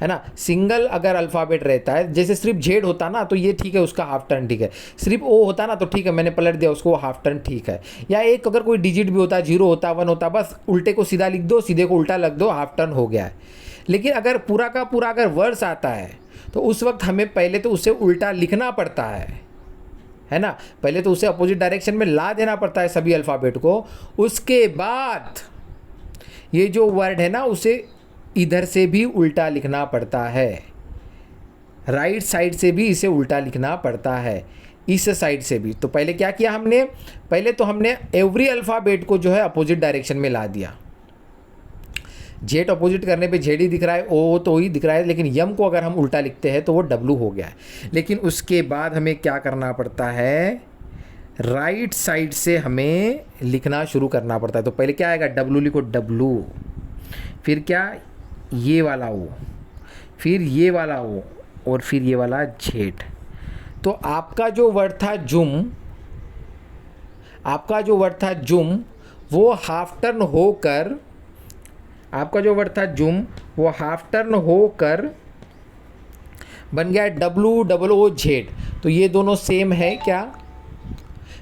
ना। सिंगल अगर अल्फ़ाबेट रहता है, जैसे सिर्फ जेड होता ना तो ये ठीक है, उसका हाफ टर्न ठीक है। सिर्फ ओ होता ना तो ठीक है, मैंने पलट दिया उसको, हाफ टर्न ठीक है। या एक अगर कोई डिजिट भी होता, 0 होता, 1 होता, बस उल्टे को सीधा लिख दो, सीधे को उल्टा लग दो, हाफ टर्न हो गया है। लेकिन अगर पूरा का पूरा अगर वर्ड्स आता है तो उस वक्त हमें पहले तो उसे उल्टा लिखना पड़ता है ना। पहले तो उसे अपोजिट डायरेक्शन में ला देना पड़ता है सभी अल्फ़ाबेट को। उसके बाद ये जो वर्ड है ना उसे इधर से भी उल्टा लिखना पड़ता है, राइट साइड से भी इसे उल्टा लिखना पड़ता है, इस साइड से भी। तो पहले क्या किया हमने, पहले तो हमने एवरी अल्फ़ाबेट को जो है अपोजिट डायरेक्शन में ला दिया। जेड अपोजिट करने पे जेड ही दिख रहा है, ओ तो ही दिख रहा है, लेकिन यम को अगर हम उल्टा लिखते हैं तो वो डब्लू हो गया है। लेकिन उसके बाद हमें क्या करना पड़ता है, राइट साइड से हमें लिखना शुरू करना पड़ता है। तो पहले क्या आएगा, डब्लू लिखो, डब्लू, फिर क्या, ये वाला ओ, फिर ये वाला ओ, और फिर ये वाला जेड। तो आपका जो वर्ड था जुम, आपका जो वर्ड था जुम वो हाफ टर्न होकर, आपका जो वर्ड था जुम वो हाफ टर्न होकर बन गया डब्लू डबल ओ जेड। तो ये दोनों सेम है क्या?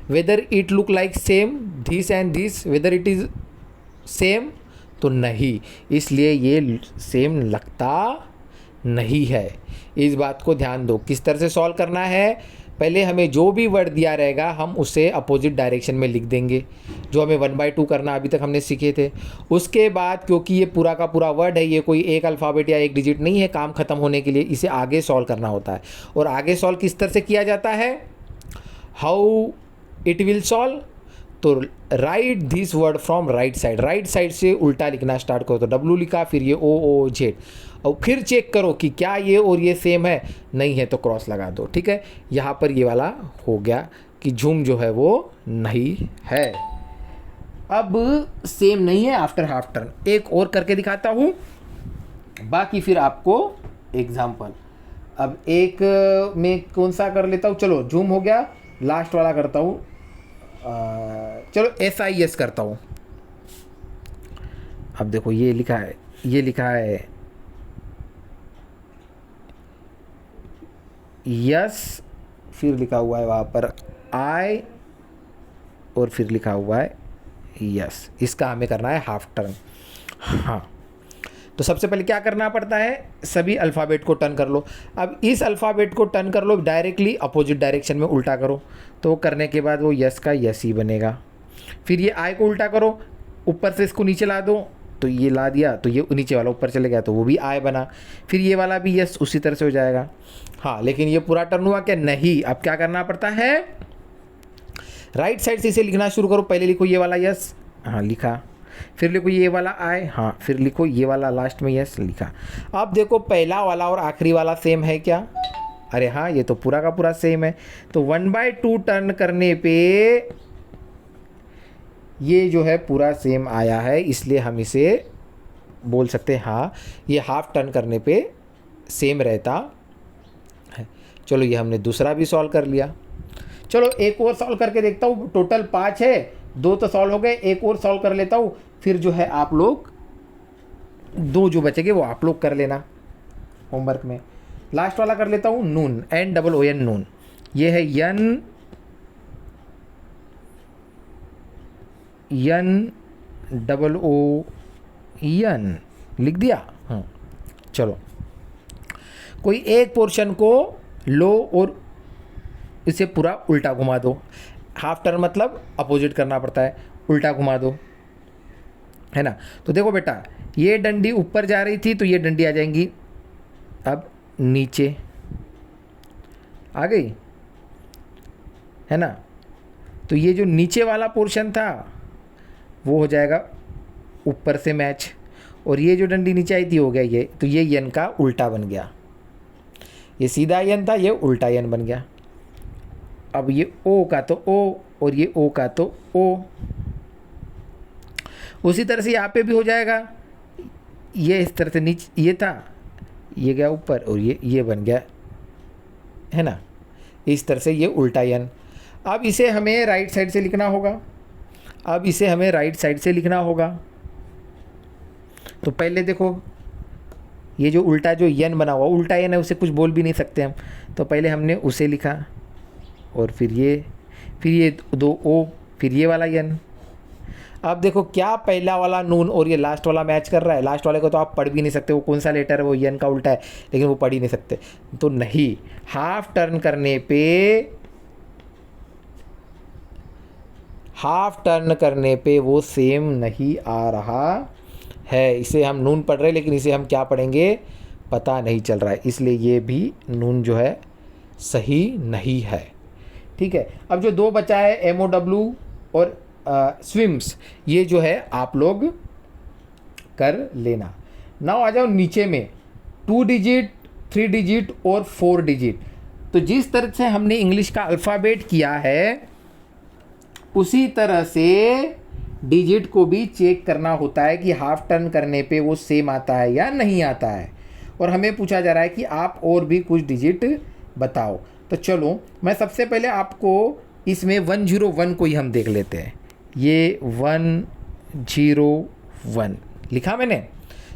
Weather it look like same this and this, weather it is same, तो नहीं, इसलिए ये सेम लगता नहीं है। इस बात को ध्यान दो। किस तरह से सॉल्व करना है, पहले हमें जो भी वर्ड दिया रहेगा हम उसे अपोजिट डायरेक्शन में लिख देंगे, जो हमें 1/2 करना अभी तक हमने सीखे थे। उसके बाद क्योंकि ये पूरा का पूरा वर्ड है, ये कोई एक अल्फ़ाबेट या एक डिजिट नहीं है काम ख़त्म होने के लिए, इसे आगे सॉल्व करना होता है। और आगे सॉल्व किस तरह से किया जाता है, हाउ इट विल सॉल्व, तो right this word from right side, right side से उल्टा लिखना स्टार्ट करो। तो डब्लू लिखा, फिर ये ओ जेड, और फिर चेक करो कि क्या ये और ये सेम है, नहीं है तो क्रॉस लगा दो। ठीक है, यहाँ पर ये वाला हो गया कि झूम जो है वो नहीं है। अब सेम नहीं है आफ्टर हाफ टर्न। एक और करके दिखाता हूँ, बाकी फिर आपको एग्जाम्पल। अब एक में कौन सा कर लेता हूँ, चलो झूम हो गया, लास्ट वाला करता हूँ, चलो SIS करता हूँ। अब देखो ये लिखा है, ये लिखा है यस, फिर लिखा हुआ है वहाँ पर आई, और फिर लिखा हुआ है यस। इसका हमें करना है हाफ टर्न। हाँ, तो सबसे पहले क्या करना पड़ता है, सभी अल्फ़ाबेट को टर्न कर लो। अब इस अल्फ़ाबेट को टर्न कर लो, डायरेक्टली अपोजिट डायरेक्शन में उल्टा करो, तो करने के बाद वो यस का यस ही बनेगा। फिर ये आई को उल्टा करो, ऊपर से इसको नीचे ला दो, तो ये ला दिया तो ये नीचे वाला ऊपर चले गया तो वो भी आई बना। फिर ये वाला भी यस उसी तरह से हो जाएगा। हाँ, लेकिन ये पूरा टर्न हुआ क्या? नहीं। अब क्या करना पड़ता है, राइट साइड से इसे लिखना शुरू करो। पहले लिखो ये वाला यस, हाँ लिखा, फिर लिखो ये वाला आई, हाँ फिर लिखो ये वाला लास्ट में यस, लिखा। अब देखो पहला वाला और आखिरी वाला सेम है क्या? अरे हाँ, ये तो पूरा का पूरा सेम है। तो 1/2 टर्न करने पे ये जो है पूरा सेम आया है, इसलिए हम इसे बोल सकते हैं हाँ ये हाफ टर्न करने पे सेम रहता है। चलो ये हमने दूसरा भी सॉल्व कर लिया। चलो एक और सॉल्व करके देखता हूँ। टोटल 5 है, 2 तो सॉल्व हो गए, एक और सॉल्व कर लेता हूँ। फिर जो है आप लोग 2 जो बचेंगे वो आप लोग कर लेना होमवर्क में। लास्ट वाला कर लेता हूँ, नून, NOON नून। ये है NOON, लिख दिया। हाँ, चलो कोई एक पोर्शन को लो और इसे पूरा उल्टा घुमा दो। हाफ टर्न मतलब अपोजिट करना पड़ता है, उल्टा घुमा दो, है ना। तो देखो बेटा, ये डंडी ऊपर जा रही थी तो ये डंडी आ जाएंगी अब नीचे आ गई, है ना। तो ये जो नीचे वाला पोर्शन था वो हो जाएगा ऊपर से मैच, और ये जो डंडी नीचे आई थी हो गया ये, तो ये यन का उल्टा बन गया। ये सीधा यन था, ये उल्टा यन बन गया। अब ये ओ का तो ओ और ये ओ का तो ओ। उसी तरह से यहाँ पे भी हो जाएगा। ये इस तरह से नीचे ये था, ये गया ऊपर और ये बन गया, है ना। इस तरह से ये उल्टा यन। अब इसे हमें राइट साइड से लिखना होगा। तो पहले देखो ये जो उल्टा जो यन बना हुआ उल्टा यन है, उसे कुछ बोल भी नहीं सकते हम। तो पहले हमने उसे लिखा और फिर ये 2 ओ, फिर ये वाला यन। अब देखो क्या पहला वाला नून और ये लास्ट वाला मैच कर रहा है। लास्ट वाले को तो आप पढ़ भी नहीं सकते, वो कौन सा लेटर है, वो यन का उल्टा है, लेकिन वो पढ़ ही नहीं सकते। तो नहीं, हाफ टर्न करने पे वो सेम नहीं आ रहा है। इसे हम नून पढ़ रहे हैं लेकिन इसे हम क्या पढ़ेंगे पता नहीं चल रहा है, इसलिए ये भी नून जो है सही नहीं है। ठीक है, अब जो 2 बचा है MOW और स्विम्स, ये जो है आप लोग कर लेना। नाउ आ जाओ नीचे में 2 डिजिट, 3 डिजिट और 4 डिजिट। तो जिस तरह से हमने इंग्लिश का अल्फ़ाबेट किया है उसी तरह से डिजिट को भी चेक करना होता है कि हाफ टर्न करने पे वो सेम आता है या नहीं आता है। और हमें पूछा जा रहा है कि आप और भी कुछ डिजिट बताओ। तो चलो मैं सबसे पहले आपको इसमें 101 को ही हम देख लेते हैं। ये 101 लिखा मैंने।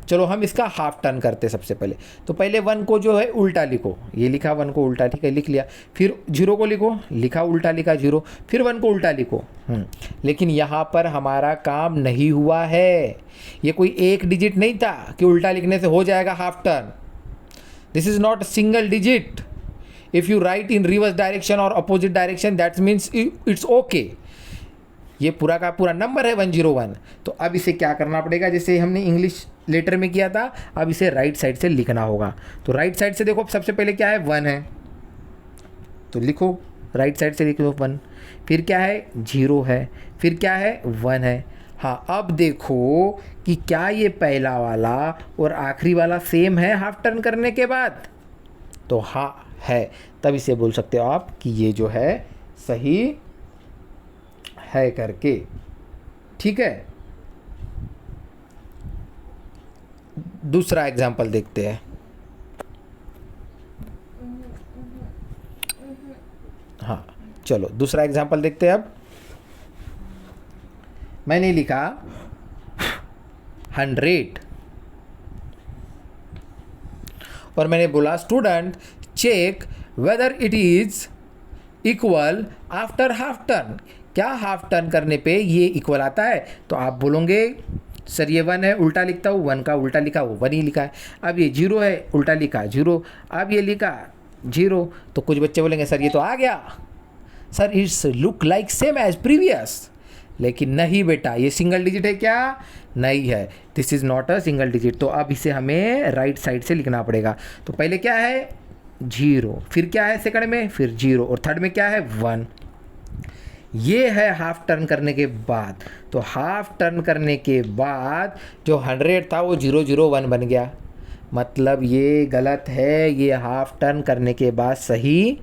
चलो हम इसका हाफ टर्न करते हैं सबसे पहले। तो पहले 1 को जो है उल्टा लिखो, ये लिखा 1 को उल्टा, ठीक है, लिख लिया। फिर 0 को लिखो, लिखा उल्टा, लिखा 0, फिर 1 को उल्टा लिखो। लेकिन यहाँ पर हमारा काम नहीं हुआ है। ये कोई एक डिजिट नहीं था कि उल्टा लिखने से हो जाएगा half turn. This is not single digit. If you write in reverse direction और opposite direction that means it's okay. ये पूरा का पूरा नंबर है 101। तो अब इसे क्या करना पड़ेगा, जैसे हमने इंग्लिश लेटर में किया था, अब इसे राइट साइड से लिखना होगा। तो राइट साइड से देखो सबसे पहले क्या है 1 है, तो लिखो राइट साइड से लिखो 1। फिर क्या है 0 है, फिर क्या है 1 है। हाँ, अब देखो कि क्या ये पहला वाला और आखिरी वाला सेम है हाफ टर्न करने के बाद। तो हाँ है, तब इसे बोल सकते हो आप कि ये जो है सही है करके। ठीक है, दूसरा एग्जाम्पल देखते हैं। हाँ चलो दूसरा एग्जाम्पल देखते हैं। अब मैंने लिखा 100 और मैंने बोला student check whether it is equal after half turn. क्या हाफ टर्न करने पे ये इक्वल आता है? तो आप बोलोगे सर ये 1 है, उल्टा लिखता हूँ, 1 का उल्टा लिखा वो 1 ही लिखा है। अब ये 0 है, उल्टा लिखा 0, अब ये लिखा 0। तो कुछ बच्चे बोलेंगे सर ये तो आ गया, sir it's look like same as previous. लेकिन नहीं बेटा, ये सिंगल डिजिट है क्या? नहीं है, this is not a single digit. तो अब इसे हमें राइट साइड से लिखना पड़ेगा। तो पहले क्या है 0, फिर क्या है सेकंड में, फिर 0, और थर्ड में क्या है 1। ये है हाफ टर्न करने के बाद। तो हाफ टर्न करने के बाद जो 100 था वो 001 बन गया। मतलब ये गलत है, ये हाफ टर्न करने के बाद सही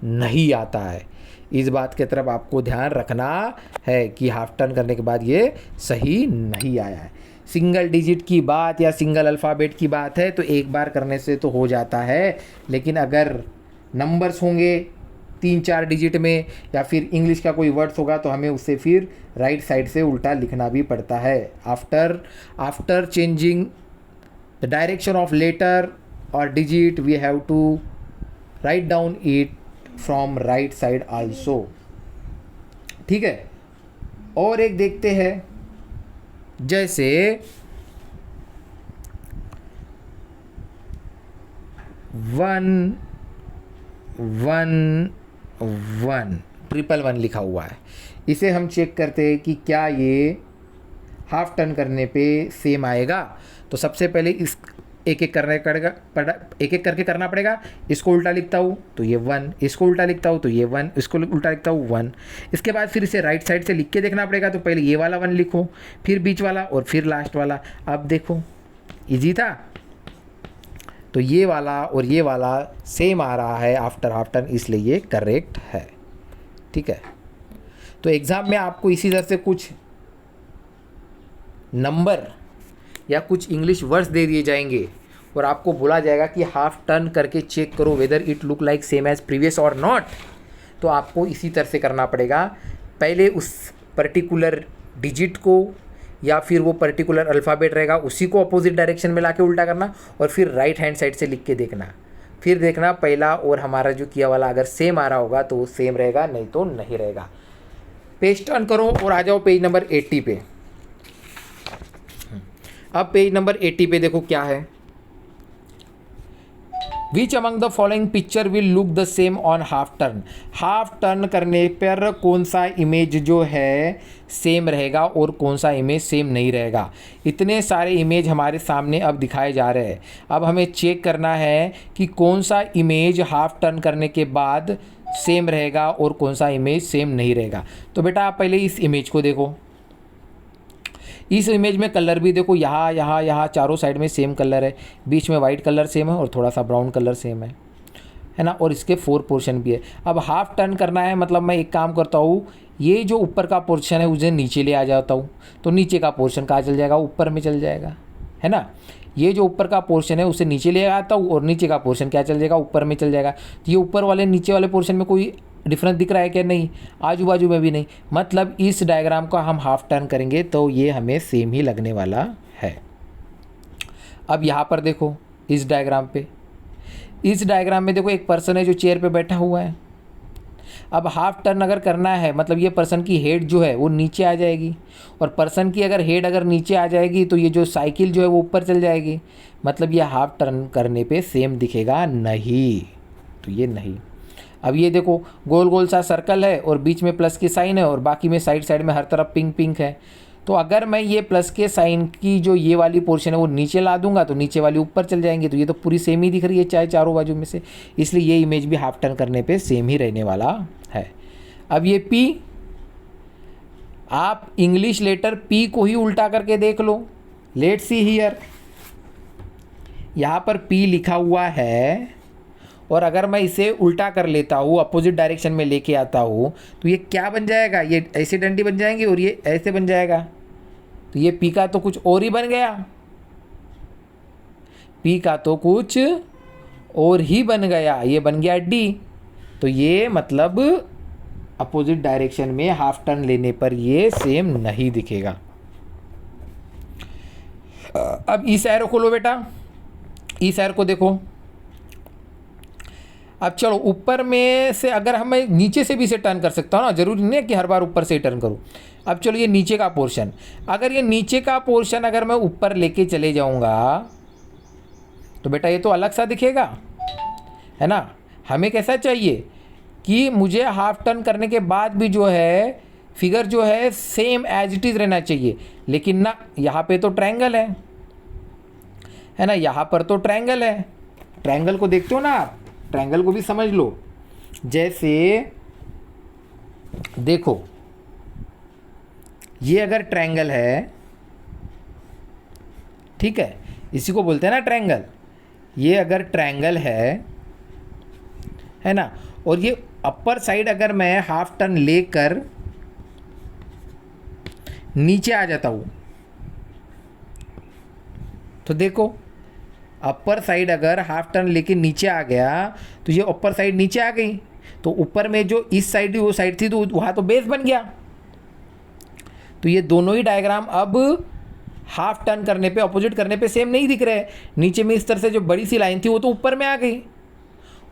नहीं आता है। इस बात की तरफ आपको ध्यान रखना है कि हाफ टर्न करने के बाद ये सही नहीं आया है। सिंगल डिजिट की बात या सिंगल अल्फ़ाबेट की बात है तो एक बार करने से तो हो जाता है, लेकिन अगर नंबर्स होंगे 3-4 डिजिट में या फिर इंग्लिश का कोई वर्ड्स होगा तो हमें उसे फिर राइट साइड से उल्टा लिखना भी पड़ता है। After changing the direction of letter और digit we have to write down it from right side also. ठीक है, और एक देखते हैं, जैसे 1 1 1 1 लिखा हुआ है। इसे हम चेक करते हैं कि क्या ये हाफ टर्न करने पे सेम आएगा। तो सबसे पहले इस एक एक करके करना पड़ेगा। इसको उल्टा लिखता हूँ तो ये 1, इसको उल्टा लिखता हूँ तो ये 1, इसको उल्टा लिखता हूँ 1। इसके बाद फिर इसे राइट साइड से लिख के देखना पड़ेगा। तो पहले ये वाला 1 लिखो, फिर बीच वाला और फिर लास्ट वाला। अब देखो इजी था। तो ये वाला और ये वाला सेम आ रहा है आफ्टर हाफ टर्न, इसलिए ये करेक्ट है। ठीक है, तो एग्ज़ाम में आपको इसी तरह से कुछ नंबर या कुछ इंग्लिश वर्ड्स दे दिए जाएंगे और आपको बोला जाएगा कि हाफ टर्न करके चेक करो whether it look like same as previous और नॉट। तो आपको इसी तरह से करना पड़ेगा। पहले उस पर्टिकुलर डिजिट को या फिर वो पर्टिकुलर अल्फ़ाबेट रहेगा उसी को अपोजिट डायरेक्शन में लाके उल्टा करना और फिर राइट हैंड साइड से लिख के देखना। फिर देखना पहला और हमारा जो किया वाला अगर सेम आ रहा होगा तो वो सेम रहेगा, नहीं तो नहीं रहेगा। पेज टर्न करो और आ जाओ पेज नंबर 80 पे। अब पेज नंबर 80 पे देखो क्या है। Which among the following picture will look the same on half turn. Half turn करने पर कौन सा इमेज जो है सेम रहेगा और कौन सा इमेज सेम नहीं रहेगा। इतने सारे इमेज हमारे सामने अब दिखाए जा रहे हैं। अब हमें चेक करना है कि कौन सा इमेज हाफ टर्न करने के बाद सेम रहेगा और कौन सा इमेज सेम नहीं रहेगा। तो बेटा आप पहले इस इमेज को देखो। इस इमेज में कलर भी देखो, यहाँ यहाँ यहाँ चारों साइड में सेम कलर है, बीच में वाइट कलर सेम है और थोड़ा सा ब्राउन कलर सेम है ना, और इसके 4 पोर्शन भी है। अब हाफ टर्न करना है, मतलब मैं एक काम करता हूँ, ये जो ऊपर का पोर्शन है उसे नीचे ले आ जाता हूँ। तो नीचे का पोर्शन कहाँ चल जाएगा, ऊपर में चल जाएगा, है ना। ये जो ऊपर का पोर्शन है उसे नीचे ले आता हूँ और नीचे का पोर्शन क्या चल जाएगा, ऊपर में चल जाएगा। तो ये ऊपर वाले नीचे वाले पोर्शन में कोई डिफरेंस दिख रहा है क्या? नहीं, आजू बाजू में भी नहीं। मतलब इस डायग्राम का हम हाफ टर्न करेंगे तो ये हमें सेम ही लगने वाला है। अब यहाँ पर देखो इस डायग्राम पे, इस डायग्राम में देखो एक पर्सन है जो चेयर पे बैठा हुआ है। अब हाफ टर्न अगर करना है मतलब ये पर्सन की हेड जो है वो नीचे आ जाएगी और पर्सन की अगर हेड अगर नीचे आ जाएगी तो ये जो साइकिल जो है वो ऊपर चल जाएगी। मतलब ये हाफ टर्न करने पे सेम दिखेगा नहीं, तो ये नहीं। अब ये देखो गोल गोल सा सर्कल है और बीच में प्लस की साइन है और बाकी में साइड साइड में हर तरफ पिंक पिंक है। तो अगर मैं ये प्लस के साइन की जो ये वाली पोर्शन है वो नीचे ला दूंगा तो नीचे वाली ऊपर चल जाएंगे। तो ये तो पूरी सेम ही दिख रही है चाहे चारों बाजू में से, इसलिए ये इमेज भी हाफ टर्न करने पे सेम ही रहने वाला है। अब ये पी, आप इंग्लिश लेटर पी को ही उल्टा करके देख लो। लेट्स सी हियर, यहाँ पर पी लिखा हुआ है और अगर मैं इसे उल्टा कर लेता हूँ, अपोजिट डायरेक्शन में लेके आता हूँ तो ये क्या बन जाएगा, ये ऐसे डंडी बन जाएंगी और ये ऐसे बन जाएगा। तो ये पी का तो कुछ और ही बन गया, पी का तो कुछ और ही बन गया, ये बन गया डी। तो ये मतलब अपोजिट डायरेक्शन में हाफ टर्न लेने पर ये सेम नहीं दिखेगा। अब इस एरो खोलो बेटा, इस एरो को देखो। अब चलो ऊपर में से अगर हमें नीचे से भी इसे टर्न कर सकता हूँ ना, ज़रूरी नहीं है कि हर बार ऊपर से ही टर्न करूँ। अब चलो ये नीचे का पोर्शन, अगर ये नीचे का पोर्शन अगर मैं ऊपर लेके चले जाऊँगा तो बेटा ये तो अलग सा दिखेगा, है ना। हमें कैसा चाहिए कि मुझे हाफ टर्न करने के बाद भी जो है फिगर जो है सेम एज इट इज़ रहना चाहिए, लेकिन ना यहाँ पे तो ट्रायंगल है ना, यहाँ पर तो ट्रायंगल है। ट्रायंगल को देखते हो ना आप, ट्रायंगल को भी समझ लो। जैसे देखो ये अगर ट्रायंगल है, ठीक है, इसी को बोलते हैं ना ट्रायंगल। ये अगर ट्रायंगल है ना, और ये अपर साइड अगर मैं हाफ टर्न लेकर नीचे आ जाता हूँ तो देखो अपर साइड अगर हाफ टर्न लेके नीचे आ गया तो ये अपर साइड नीचे आ गई, तो ऊपर में जो इस साइड वो साइड थी तो वहाँ तो बेस बन गया। तो ये दोनों ही डायग्राम अब हाफ टर्न करने पे, अपोजिट करने पे सेम नहीं दिख रहे। नीचे में इस तरह से जो बड़ी सी लाइन थी वो तो ऊपर में आ गई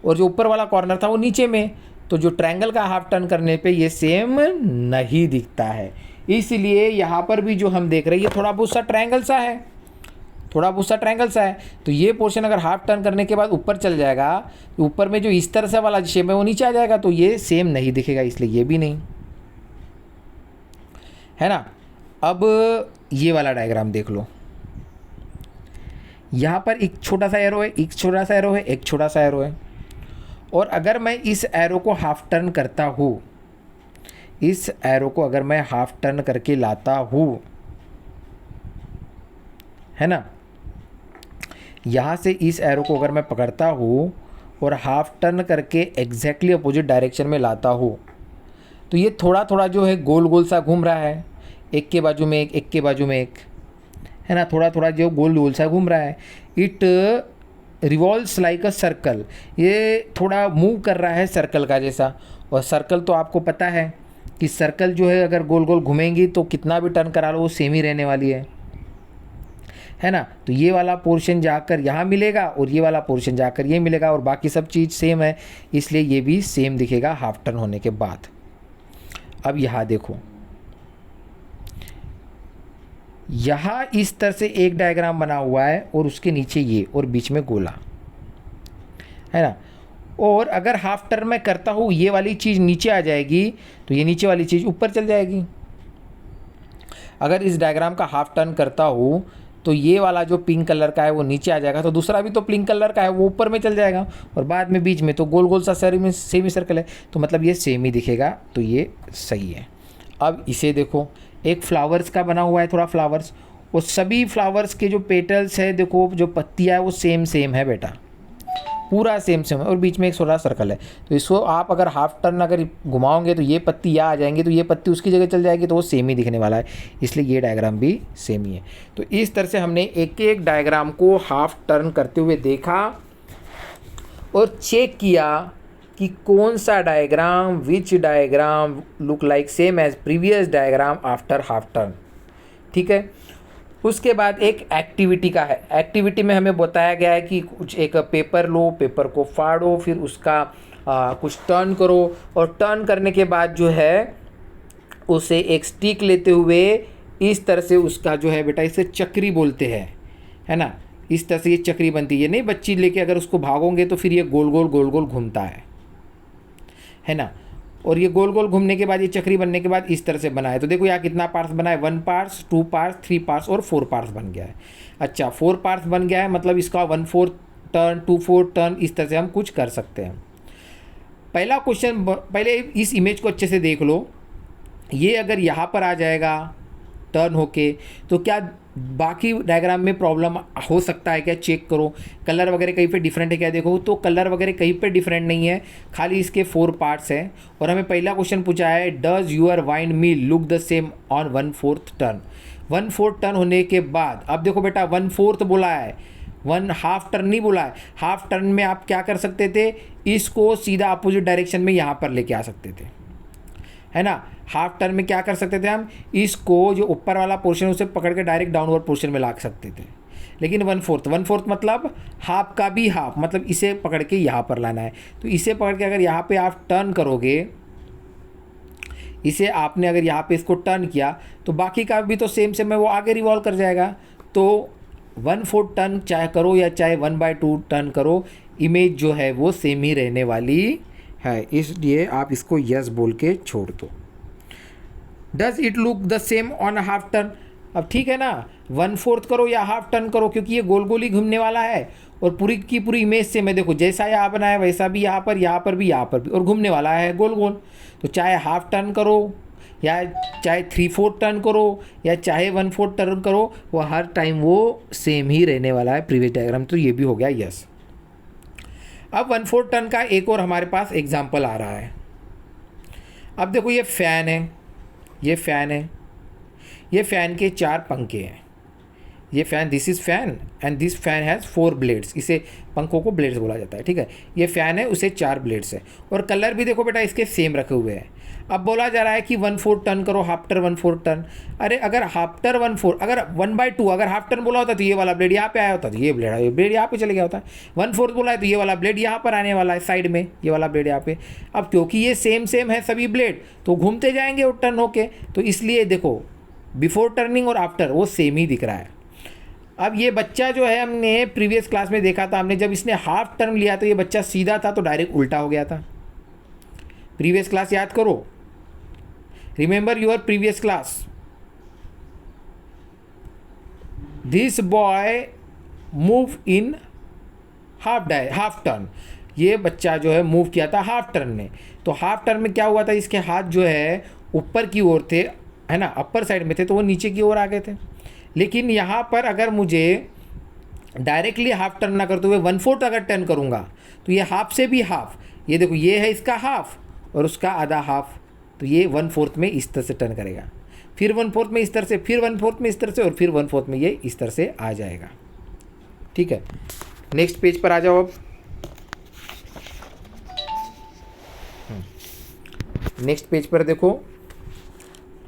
और जो ऊपर वाला कॉर्नर था वो नीचे में, तो जो ट्रायंगल का हाफ टर्न करने पे ये सेम नहीं दिखता है। इसलिए यहाँ पर भी जो हम देख रहे हैं ये थोड़ा बहुत सा ट्रायंगल सा है, थोड़ा बहुत सा ट्रायंगल सा है। तो ये पोर्शन अगर हाफ टर्न करने के बाद ऊपर चल जाएगा तो ऊपर में जो इस तरह से वाला शेप है वो नीचे आ जाएगा, तो ये सेम नहीं दिखेगा, इसलिए ये भी नहीं, है ना। अब ये वाला डायग्राम देख लो, यहाँ पर एक छोटा सा एरो है, एक छोटा सा एरो है, एक छोटा सा एरो है, और अगर मैं इस एरो को हाफ टर्न करता हूँ, इस एरो को अगर मैं हाफ टर्न करके लाता हूँ, है ना, यहाँ से इस एरो को अगर मैं पकड़ता हूँ और हाफ टर्न करके एग्जैक्टली अपोजिट डायरेक्शन में लाता हूँ, तो ये थोड़ा थोड़ा जो है गोल गोल सा घूम रहा है, एक के बाजू में एक, एक के बाजू में एक, है ना, थोड़ा थोड़ा जो गोल गोल सा घूम रहा है। It revolves like a circle, ये थोड़ा मूव कर रहा है सर्कल का जैसा। और सर्कल तो आपको पता है कि सर्कल जो है अगर गोल गोल घूमेंगी तो कितना भी टर्न करा लो वो सेम ही रहने वाली है ना। तो ये वाला पोर्शन जाकर यहाँ मिलेगा और ये वाला पोर्शन जाकर ये मिलेगा, और बाकी सब चीज़ सेम है, इसलिए ये भी सेम दिखेगा हाफ टर्न होने के बाद। अब यहाँ देखो, यहाँ इस तरह से एक डायग्राम बना हुआ है और उसके नीचे ये और बीच में गोला, है ना। और अगर हाफ टर्न में करता हूँ ये वाली चीज़ नीचे आ जाएगी तो ये नीचे वाली चीज़ ऊपर चल जाएगी। अगर इस डायग्राम का हाफ टर्न करता हूँ तो ये वाला जो पिंक कलर का है वो नीचे आ जाएगा, तो दूसरा भी तो पिंक कलर का है वो ऊपर में चल जाएगा, और बाद में बीच में तो गोल गोल सा सेमी सर्कल है, तो मतलब ये सेम ही दिखेगा, तो ये सही है। अब इसे देखो, एक फ्लावर्स का बना हुआ है, थोड़ा फ्लावर्स, वो सभी फ्लावर्स के जो पेटल्स है देखो, जो पत्तियाँ है वो सेम सेम है बेटा, पूरा सेम सेम है, और बीच में एक छोटा सर्कल है। तो इसको आप अगर हाफ टर्न अगर घुमाओगे तो ये पत्ती यहाँ आ जाएंगी, तो ये पत्ती उसकी जगह चल जाएगी, तो वो सेम ही दिखने वाला है, इसलिए ये डायग्राम भी सेम ही है। तो इस तरह से हमने एक एक डायग्राम को हाफ टर्न करते हुए देखा और चेक किया कि कौन सा diagram, which diagram look like same as previous diagram after half turn, ठीक है। उसके बाद एक एक्टिविटी का है। एक्टिविटी में हमें बताया गया है कि कुछ एक पेपर लो, पेपर को फाड़ो, फिर उसका कुछ टर्न करो, और टर्न करने के बाद जो है उसे एक स्टिक लेते हुए इस तरह से उसका जो है बेटा, इसे चक्री बोलते हैं, है ना, इस तरह से ये चक्री बनती है। नहीं बच्ची लेके अगर उसको भागोगे तो फिर ये गोल गोल घूमता है ना। और ये गोल गोल घूमने के बाद ये चक्री बनने के बाद इस तरह से बना है। तो देखो यहाँ कितना पार्ट्स बना है, 1 पार्ट्स, 2 पार्ट्स, 3 पार्ट्स और 4 पार्ट्स बन गया है। अच्छा 4 पार्ट्स बन गया है, मतलब इसका 1/4 टर्न, 2/4 टर्न, इस तरह से हम कुछ कर सकते हैं। पहला क्वेश्चन, पहले इस इमेज को अच्छे से देख लो, ये अगर यहाँ पर आ जाएगा टर्न होके तो क्या बाकी डायग्राम में प्रॉब्लम हो सकता है क्या, चेक करो। कलर वगैरह कहीं पे डिफरेंट है क्या, देखो तो कलर वगैरह कहीं पे डिफरेंट नहीं है, खाली इसके 4 पार्ट्स हैं। और हमें पहला क्वेश्चन पूछा है, does your wine meal look the same on 1/4 turn. 1/4 turn होने के बाद, अब देखो बेटा 1/4 बोला है, 1 हाफ टर्न नहीं बोला है। हाफ टर्न में आप क्या कर सकते थे, इसको सीधा अपोजिट डायरेक्शन में यहाँ पर लेके आ सकते थे, है ना। हाफ टर्न में क्या कर सकते थे हम, इसको जो ऊपर वाला पोर्शन उसे पकड़ के डायरेक्ट डाउनवर्ड पोर्शन में ला सकते थे। लेकिन 1/4 मतलब हाफ का भी हाफ, मतलब इसे पकड़ के यहाँ पर लाना है। तो इसे पकड़ के अगर यहाँ पे आप टर्न करोगे, इसे आपने अगर यहाँ पे इसको टर्न किया तो बाकी का भी तो सेम सेम है, वो आगे रिवॉल्व कर जाएगा। तो 1/4 टर्न चाहे करो या चाहे 1/2 टर्न करो, इमेज जो है वो सेम ही रहने वाली है, इसलिए आप इसको यस बोल के छोड़ दो। Does it look the same on half turn? अब ठीक है ना, 1/4 करो या हाफ टर्न करो, क्योंकि ये गोल गोल ही घूमने वाला है और पूरी की पूरी इमेज से मैं देखो जैसा यहाँ बनाया वैसा भी यहाँ पर भी, यहाँ पर भी, और घूमने वाला है गोल गोल। तो चाहे हाफ टर्न करो या चाहे 3/4 टर्न करो या चाहे 1/4 टर्न करो, वो हर टाइम वो सेम ही रहने वाला है प्रीवियस डायग्राम। तो ये भी हो गया यस। अब 1/4 टर्न का एक और हमारे पास एग्जाम्पल आ रहा है। अब देखो ये फ़ैन है, ये फ़ैन है, ये फ़ैन के 4 पंखे हैं। ये fan, this is fan and this fan has 4 blades, इसे पंखों को ब्लेड्स बोला जाता है, ठीक है। ये फ़ैन है, उसे 4 ब्लेड्स है और कलर भी देखो बेटा इसके सेम रखे हुए हैं। अब बोला जा रहा है कि 1/4 टर्न करो, आफ्टर 1/4 टर्न। अरे अगर आफ्टर 1/4, अगर 1/2 अगर हाफ टर्न बोला होता तो ये वाला ब्लेड यहाँ पे आया होता, तो ये ब्लेड यहाँ पे चले गया होता है। 1/4 बोला है तो ये वाला ब्लेड यहाँ पर आने वाला है साइड में, ये वाला ब्लेड यहाँ पे। अब क्योंकि ये सेम सेम है सभी ब्लेड, तो घूमते जाएंगे वो टर्न होके, तो इसलिए देखो बिफोर टर्निंग और आफ्टर वो सेम ही दिख रहा है। अब ये बच्चा जो है, हमने प्रीवियस क्लास में देखा था, हमने जब इसने हाफ टर्न लिया तो ये बच्चा सीधा था तो डायरेक्ट उल्टा हो गया था। प्रीवियस क्लास याद करो, remember your previous class. This boy move in half turn, ये बच्चा जो है मूव किया था हाफ टर्न में। तो हाफ टर्न में क्या हुआ था, इसके हाथ जो है ऊपर की ओर थे, है ना, अपर साइड में थे, तो वो नीचे की ओर आ गए थे। लेकिन यहाँ पर अगर मुझे डायरेक्टली हाफ टर्न ना करते हुए 1/4 अगर टर्न करूँगा तो ये हाफ से भी हाफ, ये देखो ये है इसका हाफ और उसका आधा हाफ, तो ये 1/4 में इस तरह से टर्न करेगा, फिर 1/4 में इस तरह से, फिर 1/4 में इस तरह से, और फिर 1/4 में ये इस तरह से आ जाएगा। ठीक है, नेक्स्ट पेज पर आ जाओ। अब नेक्स्ट पेज पर देखो,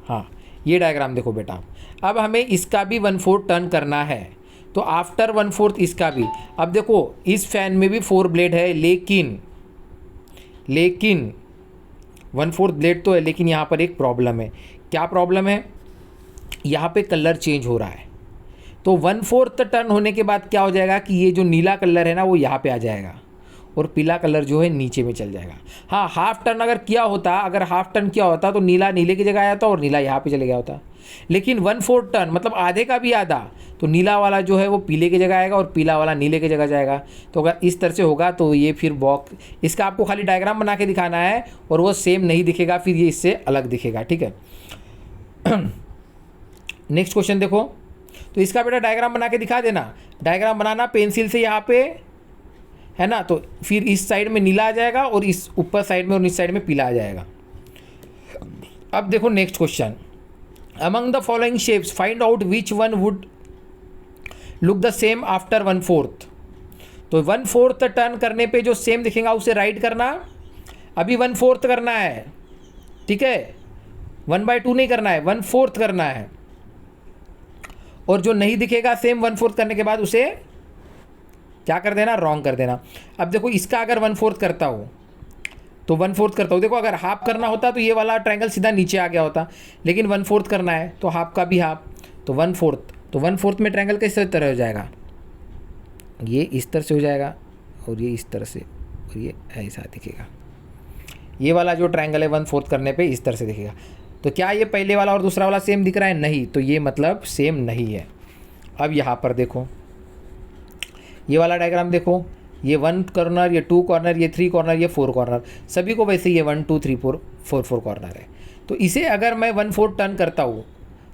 हाँ ये डायग्राम देखो बेटा। अब हमें इसका भी 1/4 टर्न करना है, तो आफ्टर 1/4 इसका भी। अब देखो इस फैन में भी 4 ब्लेड है, लेकिन 1/4 ब्लेड तो है, लेकिन यहाँ पर एक प्रॉब्लम है। क्या प्रॉब्लम है, यहाँ पे कलर चेंज हो रहा है। तो 1/4 टर्न होने के बाद क्या हो जाएगा कि ये जो नीला कलर है ना वो यहाँ पे आ जाएगा और पीला कलर जो है नीचे में चल जाएगा। हाँ, हाफ टर्न अगर किया होता, अगर हाफ टर्न किया होता तो नीला नीले की जगह आया था और नीला यहाँ पे चले गया होता। लेकिन 1/4 टर्न मतलब आधे का भी आधा, तो नीला वाला जो है वो पीले की जगह आएगा और पीला वाला नीले की जगह जाएगा। तो अगर इस तरह से होगा तो ये फिर बॉक्स, इसका आपको खाली डायग्राम बना के दिखाना है और वो सेम नहीं दिखेगा, फिर ये इससे अलग दिखेगा। ठीक है, नेक्स्ट क्वेश्चन देखो। तो इसका बेटा डायग्राम बना के दिखा देना। डायग्राम बनाना पेंसिल से यहाँ पे, है ना, तो फिर इस साइड में नीला आ जाएगा और इस ऊपर साइड में और इस साइड में पीला आ जाएगा। अब देखो next question, among the following shapes find out which one would look the same after 1/4। तो 1/4 टर्न करने पे जो सेम दिखेगा उसे राइट करना। अभी 1/4 करना है, ठीक है, 1/2 नहीं करना है, 1/4 करना है। और जो नहीं दिखेगा सेम 1/4 करने के बाद उसे क्या कर देना, रॉन्ग कर देना। अब देखो इसका अगर 1/4 करता हूँ तो 1/4 करता हूँ, देखो अगर हाफ करना होता तो ये वाला ट्रायंगल सीधा नीचे आ गया होता, लेकिन 1/4 करना है तो हाफ का भी हाफ, तो 1/4। तो 1/4 में ट्रायंगल किस तरह हो जाएगा, ये इस तरह से हो जाएगा और ये इस तरह से, और ये ऐसा दिखेगा। ये वाला जो ट्रायंगल है 1/4 करने पे इस तरह से दिखेगा। तो क्या ये पहले वाला और दूसरा वाला सेम दिख रहा है, नहीं, तो ये मतलब सेम नहीं है। अब यहाँ पर देखो ये वाला डायग्राम देखो, ये 1 कॉर्नर, ये 2 कॉर्नर, ये 3 कॉर्नर, ये 4 कॉर्नर, सभी को वैसे ये 1 2 3 4 कॉर्नर है। तो इसे अगर मैं 1/4 टर्न करता हूँ,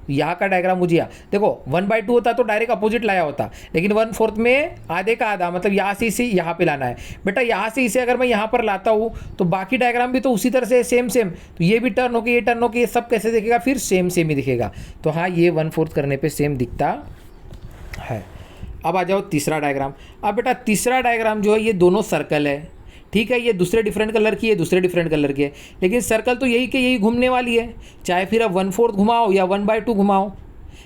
यहाँ का डायग्राम मुझे देखो 1/2 होता तो डायरेक्ट अपोजिट लाया होता, लेकिन 1/4 में आधे का आधा, मतलब यहाँ से इसे यहाँ पे लाना है। बेटा यहाँ से इसे अगर मैं यहाँ पर लाता हूँ तो बाकी डायग्राम भी तो उसी तरह से सेम, तो ये भी टर्न होके, ये टर्न होके, ये सब कैसे दिखेगा, फिर सेम ही दिखेगा। तो हाँ, ये 1/4 करने पर सेम दिखता है। अब आ जाओ तीसरा डायग्राम। अब बेटा तीसरा डायग्राम जो है ये दोनों सर्कल है, ठीक है, ये दूसरे डिफरेंट कलर की है, दूसरे डिफरेंट कलर की है, लेकिन सर्कल तो यही के यही घूमने वाली है, चाहे फिर अब 1/4 घुमाओ या 1/2 घुमाओ,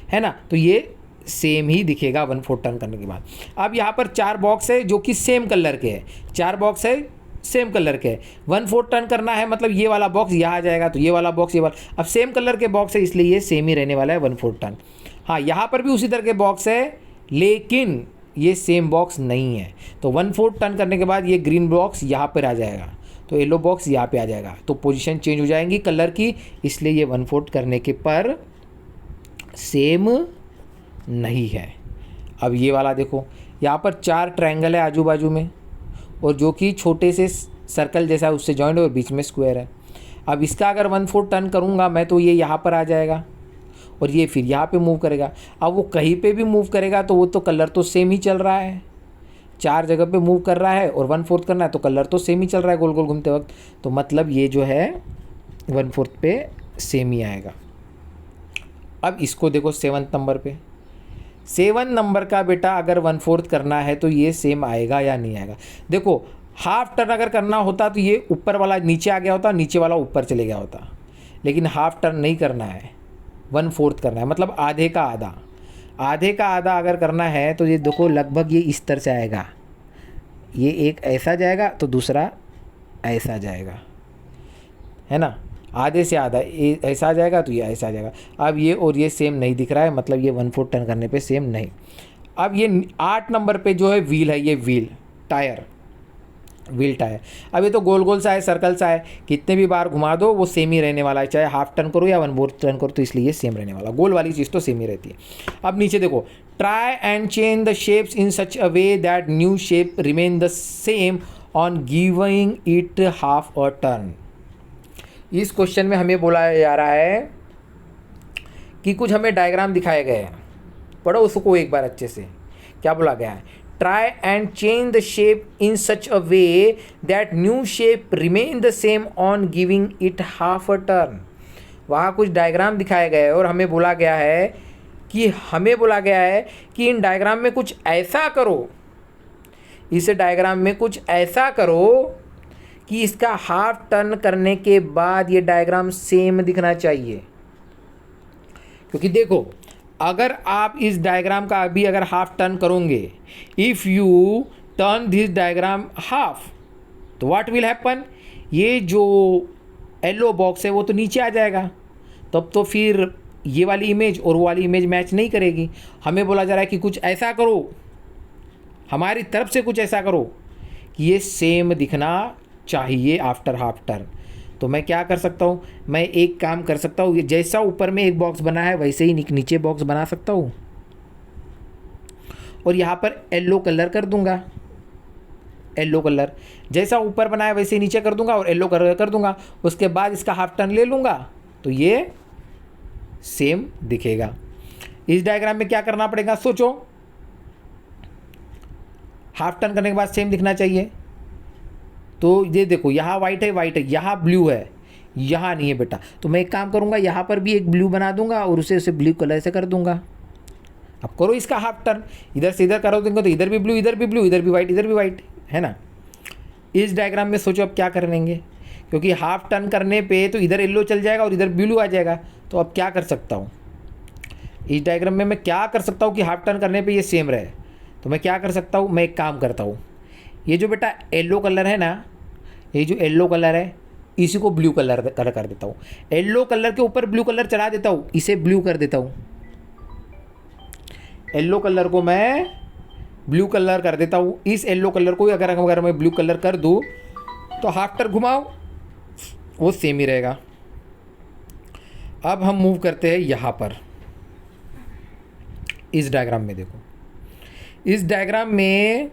है ना। तो ये सेम ही दिखेगा 1/4 टर्न करने के बाद। अब यहाँ पर 4 बॉक्स है जो कि सेम कलर के है, 4 बॉक्स है सेम कलर के है, 1/4 टर्न करना है मतलब ये वाला बॉक्स यहाँ आ जाएगा, तो ये वाला बॉक्स ये वाला, अब सेम कलर के बॉक्स है इसलिए ये सेम ही रहने वाला है 1/4 टर्न। हाँ, यहाँ पर भी उसी तरह के बॉक्स है लेकिन ये सेम बॉक्स नहीं है, तो 1/4 टर्न करने के बाद ये ग्रीन बॉक्स यहाँ पर आ जाएगा, तो येलो बॉक्स यहाँ पे आ जाएगा, तो पोजीशन चेंज हो जाएंगी कलर की, इसलिए ये 1/4 करने के पर सेम नहीं है। अब ये वाला देखो, यहाँ पर 4 ट्रायंगल है आजू बाजू में और जो कि छोटे से सर्कल जैसा है उससे जॉइंट और बीच में स्क्वायर है। अब इसका अगर 1/4 टर्न करूँगा मैं तो ये यहाँ पर आ जाएगा और ये फिर यहाँ पे मूव करेगा। अब वो कहीं पे भी मूव करेगा तो वो तो कलर तो सेम ही चल रहा है, 4 जगह पे मूव कर रहा है और 1/4 करना है तो कलर तो सेम ही चल रहा है गोल गोल घूमते वक्त, तो मतलब ये जो है 1/4 पे सेम ही आएगा। अब इसको देखो 7 नंबर पे, 7 नंबर का बेटा अगर 1/4 करना है तो ये सेम आएगा या नहीं आएगा। देखो हाफ टर्न अगर करना होता तो ये ऊपर वाला नीचे आ गया होता, नीचे वाला ऊपर चले गया होता, लेकिन हाफ टर्न नहीं करना है, 1/4 करना है, मतलब आधे का आधा। आधे का आधा अगर करना है तो ये देखो लगभग ये इस तरह से आएगा, ये एक ऐसा जाएगा तो दूसरा ऐसा जाएगा, है ना, आधे से आधा ऐसा आ जाएगा तो ये ऐसा आ जाएगा। अब ये और ये सेम नहीं दिख रहा है, मतलब ये 1/4 टर्न करने पे सेम नहीं। अब ये 8 नंबर पे जो है व्हील है, ये व्हील टायर, व्हील टायर, अब ये तो गोल गोल सा है, सर्कल सा है, कितने भी बार घुमा दो वो सेम ही रहने वाला है, चाहे हाफ टर्न करो या 1/4 टर्न करो, तो इसलिए ये सेम रहने वाला, गोल वाली चीज़ तो सेम ही रहती है। अब नीचे देखो, try and change the shapes in such a way that new shape remain the same on giving it half a turn. इस क्वेश्चन में हमें बोला जा रहा है कि कुछ हमें डायग्राम दिखाए गए हैं, पढ़ो उसको एक बार अच्छे से। क्या बोला गया है, try and change the shape in such a way that new shape remain the same on giving it half a turn. वहाँ कुछ डायग्राम दिखाए गए और हमें बोला गया है कि इन डायग्राम में कुछ ऐसा करो, इस डायग्राम में कुछ ऐसा करो कि इसका हाफ टर्न करने के बाद ये डायग्राम सेम दिखना चाहिए। क्योंकि देखो अगर आप इस डायग्राम का अभी अगर हाफ टर्न करोगे, if U turn this diagram half, तो व्हाट विल हैपन, ये जो येलो बॉक्स है वो तो नीचे आ जाएगा, तब तो फिर ये वाली इमेज और वो वाली इमेज मैच नहीं करेगी। हमें बोला जा रहा है कि कुछ ऐसा करो, हमारी तरफ से कुछ ऐसा करो कि ये सेम दिखना चाहिए आफ्टर हाफ टर्न। तो मैं क्या कर सकता हूँ, मैं एक काम कर सकता हूँ, जैसा ऊपर में एक बॉक्स बना है वैसे ही नीचे बॉक्स बना सकता हूँ और यहाँ पर येलो कलर कर दूंगा, येलो कलर जैसा ऊपर बना है वैसे ही नीचे कर दूंगा और येलो कलर कर दूंगा। उसके बाद इसका हाफ टर्न ले लूँगा तो ये सेम दिखेगा। इस डायग्राम में क्या करना पड़ेगा, सोचो, हाफ टर्न करने के बाद सेम दिखना चाहिए। तो ये देखो यहाँ वाइट है, यहाँ ब्लू है, यहाँ नहीं है बेटा, तो मैं एक काम करूँगा, यहाँ पर भी एक ब्लू बना दूंगा और उसे ब्लू कलर से कर दूंगा। अब करो इसका हाफ टर्न, इधर से इधर करो तो इधर भी ब्लू, इधर भी ब्लू, इधर भी वाइट, इधर भी वाइट, है ना। इस डायग्राम में सोचो अब क्या करेंगे, क्योंकि हाफ टर्न करने पे तो इधर येलो चल जाएगा और इधर ब्लू आ जाएगा। तो अब क्या कर सकता हूँ, इस डायग्राम में मैं क्या कर सकता हूँ कि हाफ टर्न करने पे ये सेम रहे। तो मैं क्या कर सकता हूँ, मैं एक काम करता हूँ, ये जो बेटा येलो कलर है ना, ये जो येलो कलर है इसी को ब्लू कलर कर देता हूँ, येलो कलर के ऊपर ब्लू कलर चढ़ा देता हूँ, इसे ब्लू कर देता हूँ, येलो कलर को मैं ब्लू कलर कर देता हूँ। इस येलो कलर को अगर मैं ब्लू कलर कर दूँ तो हाफ टर्न घुमाओ वो सेम ही रहेगा। अब हम मूव करते हैं यहाँ पर, इस डायग्राम में देखो, इस डायग्राम में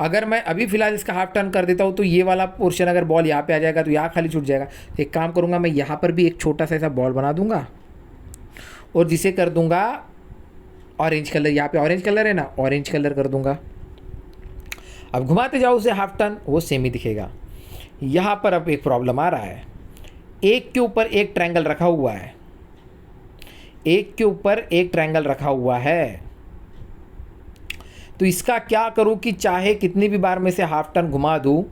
अगर मैं अभी फ़िलहाल इसका हाफ टर्न कर देता हूँ तो ये वाला पोर्शन अगर बॉल यहाँ पे आ जाएगा तो यहाँ खाली छूट जाएगा। एक काम करूँगा, मैं यहाँ पर भी एक छोटा सा ऐसा बॉल बना दूँगा और जिसे कर दूँगा ऑरेंज कलर, यहाँ पे ऑरेंज कलर है ना, ऑरेंज कलर कर दूँगा। अब घुमाते जाओ उसे हाफ टर्न, वो सेम ही दिखेगा। यहाँ पर अब एक प्रॉब्लम आ रहा है, एक के ऊपर एक ट्रायंगल रखा हुआ है, एक के ऊपर एक ट्रायंगल रखा हुआ है, तो इसका क्या करूं कि चाहे कितनी भी बार में से हाफ टर्न घुमा दूं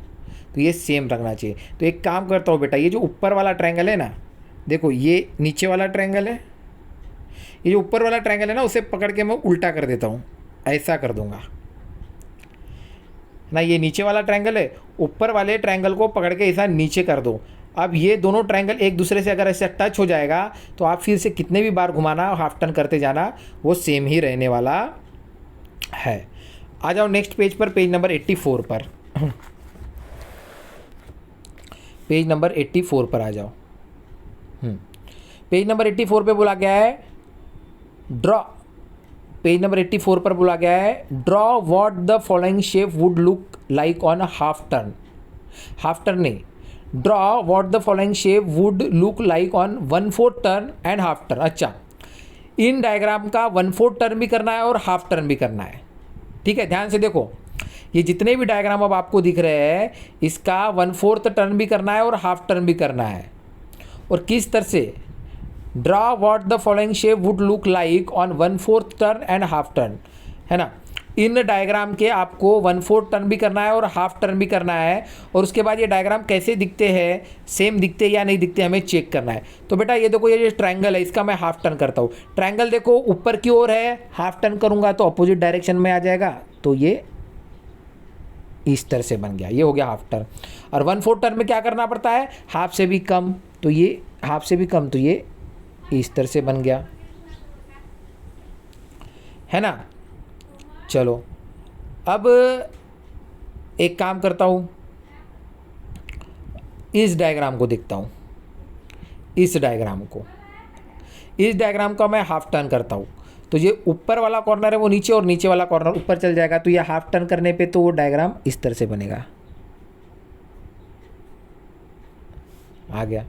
तो ये सेम रखना चाहिए। तो एक काम करता हूं बेटा, ये जो ऊपर वाला ट्रायंगल है ना, देखो ये नीचे वाला ट्रायंगल है, ये जो ऊपर वाला ट्रायंगल है ना, उसे पकड़ के मैं उल्टा कर देता हूँ, ऐसा कर दूंगा ना। ये नीचे वाला ट्रायंगल है, ऊपर वाले ट्रायंगल को पकड़ के ऐसा नीचे कर दो। अब ये दोनों ट्रायंगल एक दूसरे से अगर ऐसे टच हो जाएगा तो आप फिर से कितने भी बार घुमाना, हाफ टर्न करते जाना, वो सेम ही रहने वाला है। आ जाओ नेक्स्ट पेज पर, पेज नंबर 84 पर। पेज नंबर 84 पर आ जाओ। पेज नंबर 84 पे बोला गया है ड्रॉ, पेज नंबर 84 पर बोला गया है draw what the following shape would look like on a half turn. Half turn नहीं, draw what the following shape would look like on 1/4 turn and half turn. अच्छा, इन डायग्राम का 1/4 turn भी करना है और हाफ टर्न भी करना है। ठीक है, ध्यान से देखो, ये जितने भी डायग्राम अब आपको दिख रहे हैं, इसका 1/4 टर्न भी करना है और हाफ टर्न भी करना है। और किस तरह से, draw what the following shape would look like on 1/4 turn and half turn, है ना। इन डायग्राम के आपको 1/4 टर्न भी करना है और हाफ टर्न भी करना है, और उसके बाद ये डायग्राम कैसे दिखते हैं, सेम दिखते या नहीं दिखते, हमें चेक करना है। तो बेटा ये देखो, ये जो ट्रायंगल है इसका मैं हाफ टर्न करता हूँ। ट्रायंगल देखो ऊपर की ओर है, हाफ टर्न करूँगा तो अपोजिट डायरेक्शन में आ जाएगा, तो ये इस तरह से बन गया, ये हो गया हाफ टर्न। और 1/4 टर्न में क्या करना पड़ता है, हाफ से भी कम, तो ये हाफ से भी कम, तो ये इस तरह से बन गया, है ना। चलो अब एक काम करता हूँ, इस डायग्राम को देखता हूँ, इस डायग्राम का मैं हाफ टर्न करता हूँ, तो ये ऊपर वाला कॉर्नर है वो नीचे और नीचे वाला कॉर्नर ऊपर चल जाएगा, तो ये हाफ टर्न करने पे तो वो डायग्राम इस तरह से बनेगा, आ गया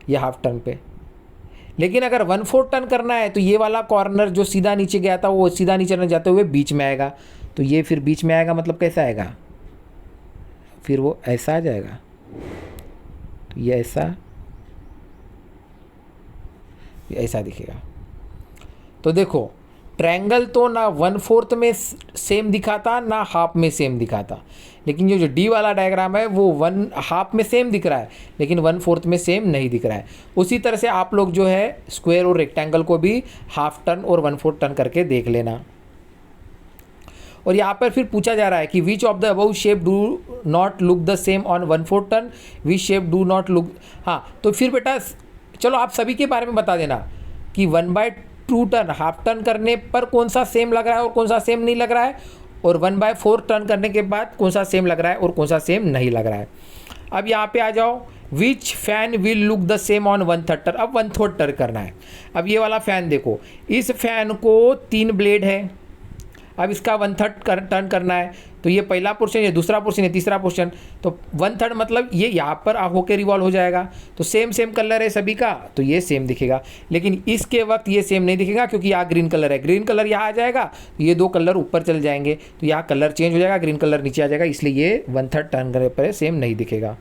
ये हाफ टर्न पे। लेकिन अगर 1/4 टर्न करना है तो ये वाला कॉर्नर जो सीधा नीचे गया था वो सीधा नीचे न जाते हुए बीच में आएगा, तो ये फिर बीच में आएगा, मतलब कैसा आएगा, फिर वो ऐसा आ जाएगा, तो ये ऐसा दिखेगा। तो देखो, ट्रायंगल तो ना 1/4 में सेम दिखाता ना हाफ में सेम दिखाता, लेकिन ये जो डी वाला डायग्राम है वो 1 हाफ में सेम दिख रहा है लेकिन 1/4 में सेम नहीं दिख रहा है। उसी तरह से आप लोग जो है स्क्वायर और रेक्टेंगल को भी हाफ टर्न और 1/4 टर्न करके देख लेना। और यहाँ पर फिर पूछा जा रहा है कि which of the above shape do not look the same on 1/4 turn, which shape do not look. हाँ, तो फिर बेटा चलो आप सभी के बारे में बता देना कि 1/2 टर्न हाफ टर्न करने पर कौन सा सेम लग रहा है और कौन सा सेम नहीं लग रहा है, और 1/4 टर्न करने के बाद कौन सा सेम लग रहा है और कौन सा सेम नहीं लग रहा है। अब यहाँ पे आ जाओ, which fan will look the same on 1/3 turn. अब 1/4 टर्न करना है। अब ये वाला फैन देखो, इस फैन को 3 ब्लेड है, अब इसका 1/3 टर्न करना है, तो ये पहला पोर्शन, ये दूसरा पोर्शन, ये तीसरा पोर्शन, तो 1/3 मतलब ये यहाँ पर होके रिवॉल्व हो जाएगा। तो सेम कलर है सभी का, तो ये सेम दिखेगा, लेकिन इसके वक्त ये सेम नहीं दिखेगा क्योंकि यहाँ ग्रीन कलर है, ग्रीन कलर यहाँ आ जाएगा, तो ये 2 कलर ऊपर चल जाएंगे, तो यहाँ कलर चेंज हो जाएगा, ग्रीन कलर नीचे आ जाएगा, इसलिए ये 1/3 टर्न करने पर सेम नहीं दिखेगा।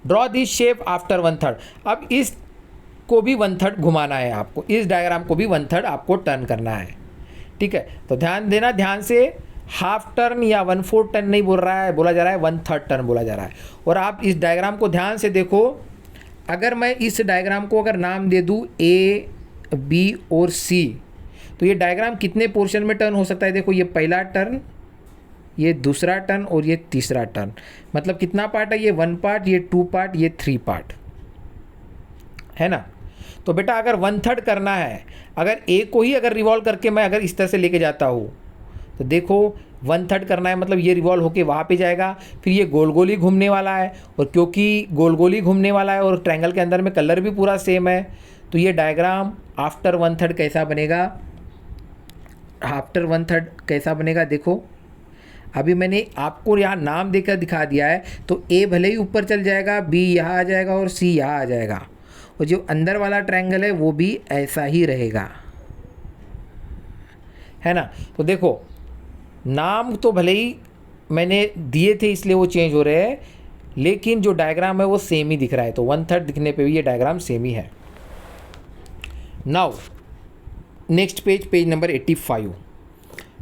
Draw this shape after 1/3। अब इस को भी 1/3 घुमाना है आपको, इस डायग्राम को भी 1/3 आपको टर्न करना है, ठीक है। तो ध्यान देना, ध्यान से, हाफ टर्न या 1/4 टर्न नहीं बोल रहा है, बोला जा रहा है 1/3 टर्न बोला जा रहा है। और आप इस डायग्राम को ध्यान से देखो, अगर मैं इस डायग्राम को अगर नाम दे दूँ A, B और C, तो ये डायग्राम कितने पोर्शन में टर्न हो सकता है। देखो, ये पहला टर्न, ये दूसरा टर्न और ये तीसरा टर्न, मतलब कितना पार्ट है, ये 1 पार्ट, ये 2 पार्ट, ये 3 पार्ट, है ना। तो बेटा अगर 1/3 करना है, अगर A को ही अगर रिवॉल्व करके मैं अगर इस तरह से लेके जाता हूँ, तो देखो 1/3 करना है, मतलब ये रिवॉल्व होके वहाँ पे जाएगा, फिर ये गोल गोल ही घूमने वाला है, और क्योंकि गोल गोल ही घूमने वाला है और ट्रायंगल के अंदर में कलर भी पूरा सेम है, तो ये डायग्राम आफ्टर 1/3 कैसा बनेगा, आफ्टर 1/3 कैसा बनेगा। देखो अभी मैंने आपको यहाँ नाम देकर दिखा दिया है, तो A भले ही ऊपर चल जाएगा, B यहाँ आ जाएगा और C यहाँ आ जाएगा, और जो अंदर वाला ट्रायंगल है वो भी ऐसा ही रहेगा, है ना। तो देखो, नाम तो भले ही मैंने दिए थे इसलिए वो चेंज हो रहे हैं, लेकिन जो डायग्राम है वो सेम ही दिख रहा है, तो 1/3 दिखने पे भी ये डायग्राम सेम ही है। Now next page, page number 85।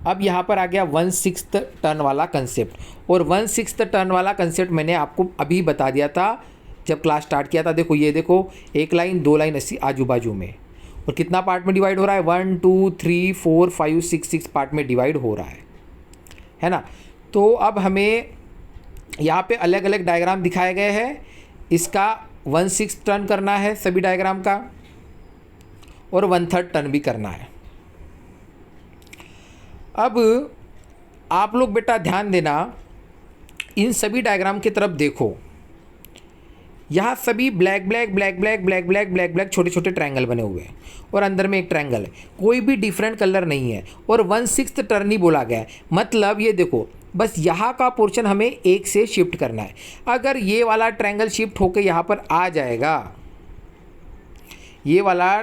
अब यहाँ पर आ गया 1/6 टर्न वाला कंसेप्ट, और 1/6 टर्न वाला कंसेप्ट मैंने आपको अभी बता दिया था जब क्लास स्टार्ट किया था। देखो ये देखो, 1 लाइन 2 लाइन ऐसी आजू बाजू में, और कितना पार्ट में डिवाइड हो रहा है, 1 2 3 4 5 6 6 पार्ट में डिवाइड हो रहा है ना। तो अब हमें यहाँ पे अलग अलग डायग्राम दिखाए गए हैं, इसका 1/6 टर्न करना है सभी डायग्राम का, और 1/3 टर्न भी करना है। अब आप लोग बेटा ध्यान देना, इन सभी डायग्राम की तरफ देखो, यहाँ सभी black black black black black black black black छोटे छोटे ट्रायंगल बने हुए हैं, और अंदर में एक ट्रायंगल है, कोई भी डिफरेंट कलर नहीं है, और 1/6 टर्न ही बोला गया है। मतलब ये देखो, बस यहाँ का पोर्शन हमें एक से शिफ्ट करना है। अगर ये वाला ट्रायंगल शिफ्ट होकर यहाँ पर आ जाएगा, ये वाला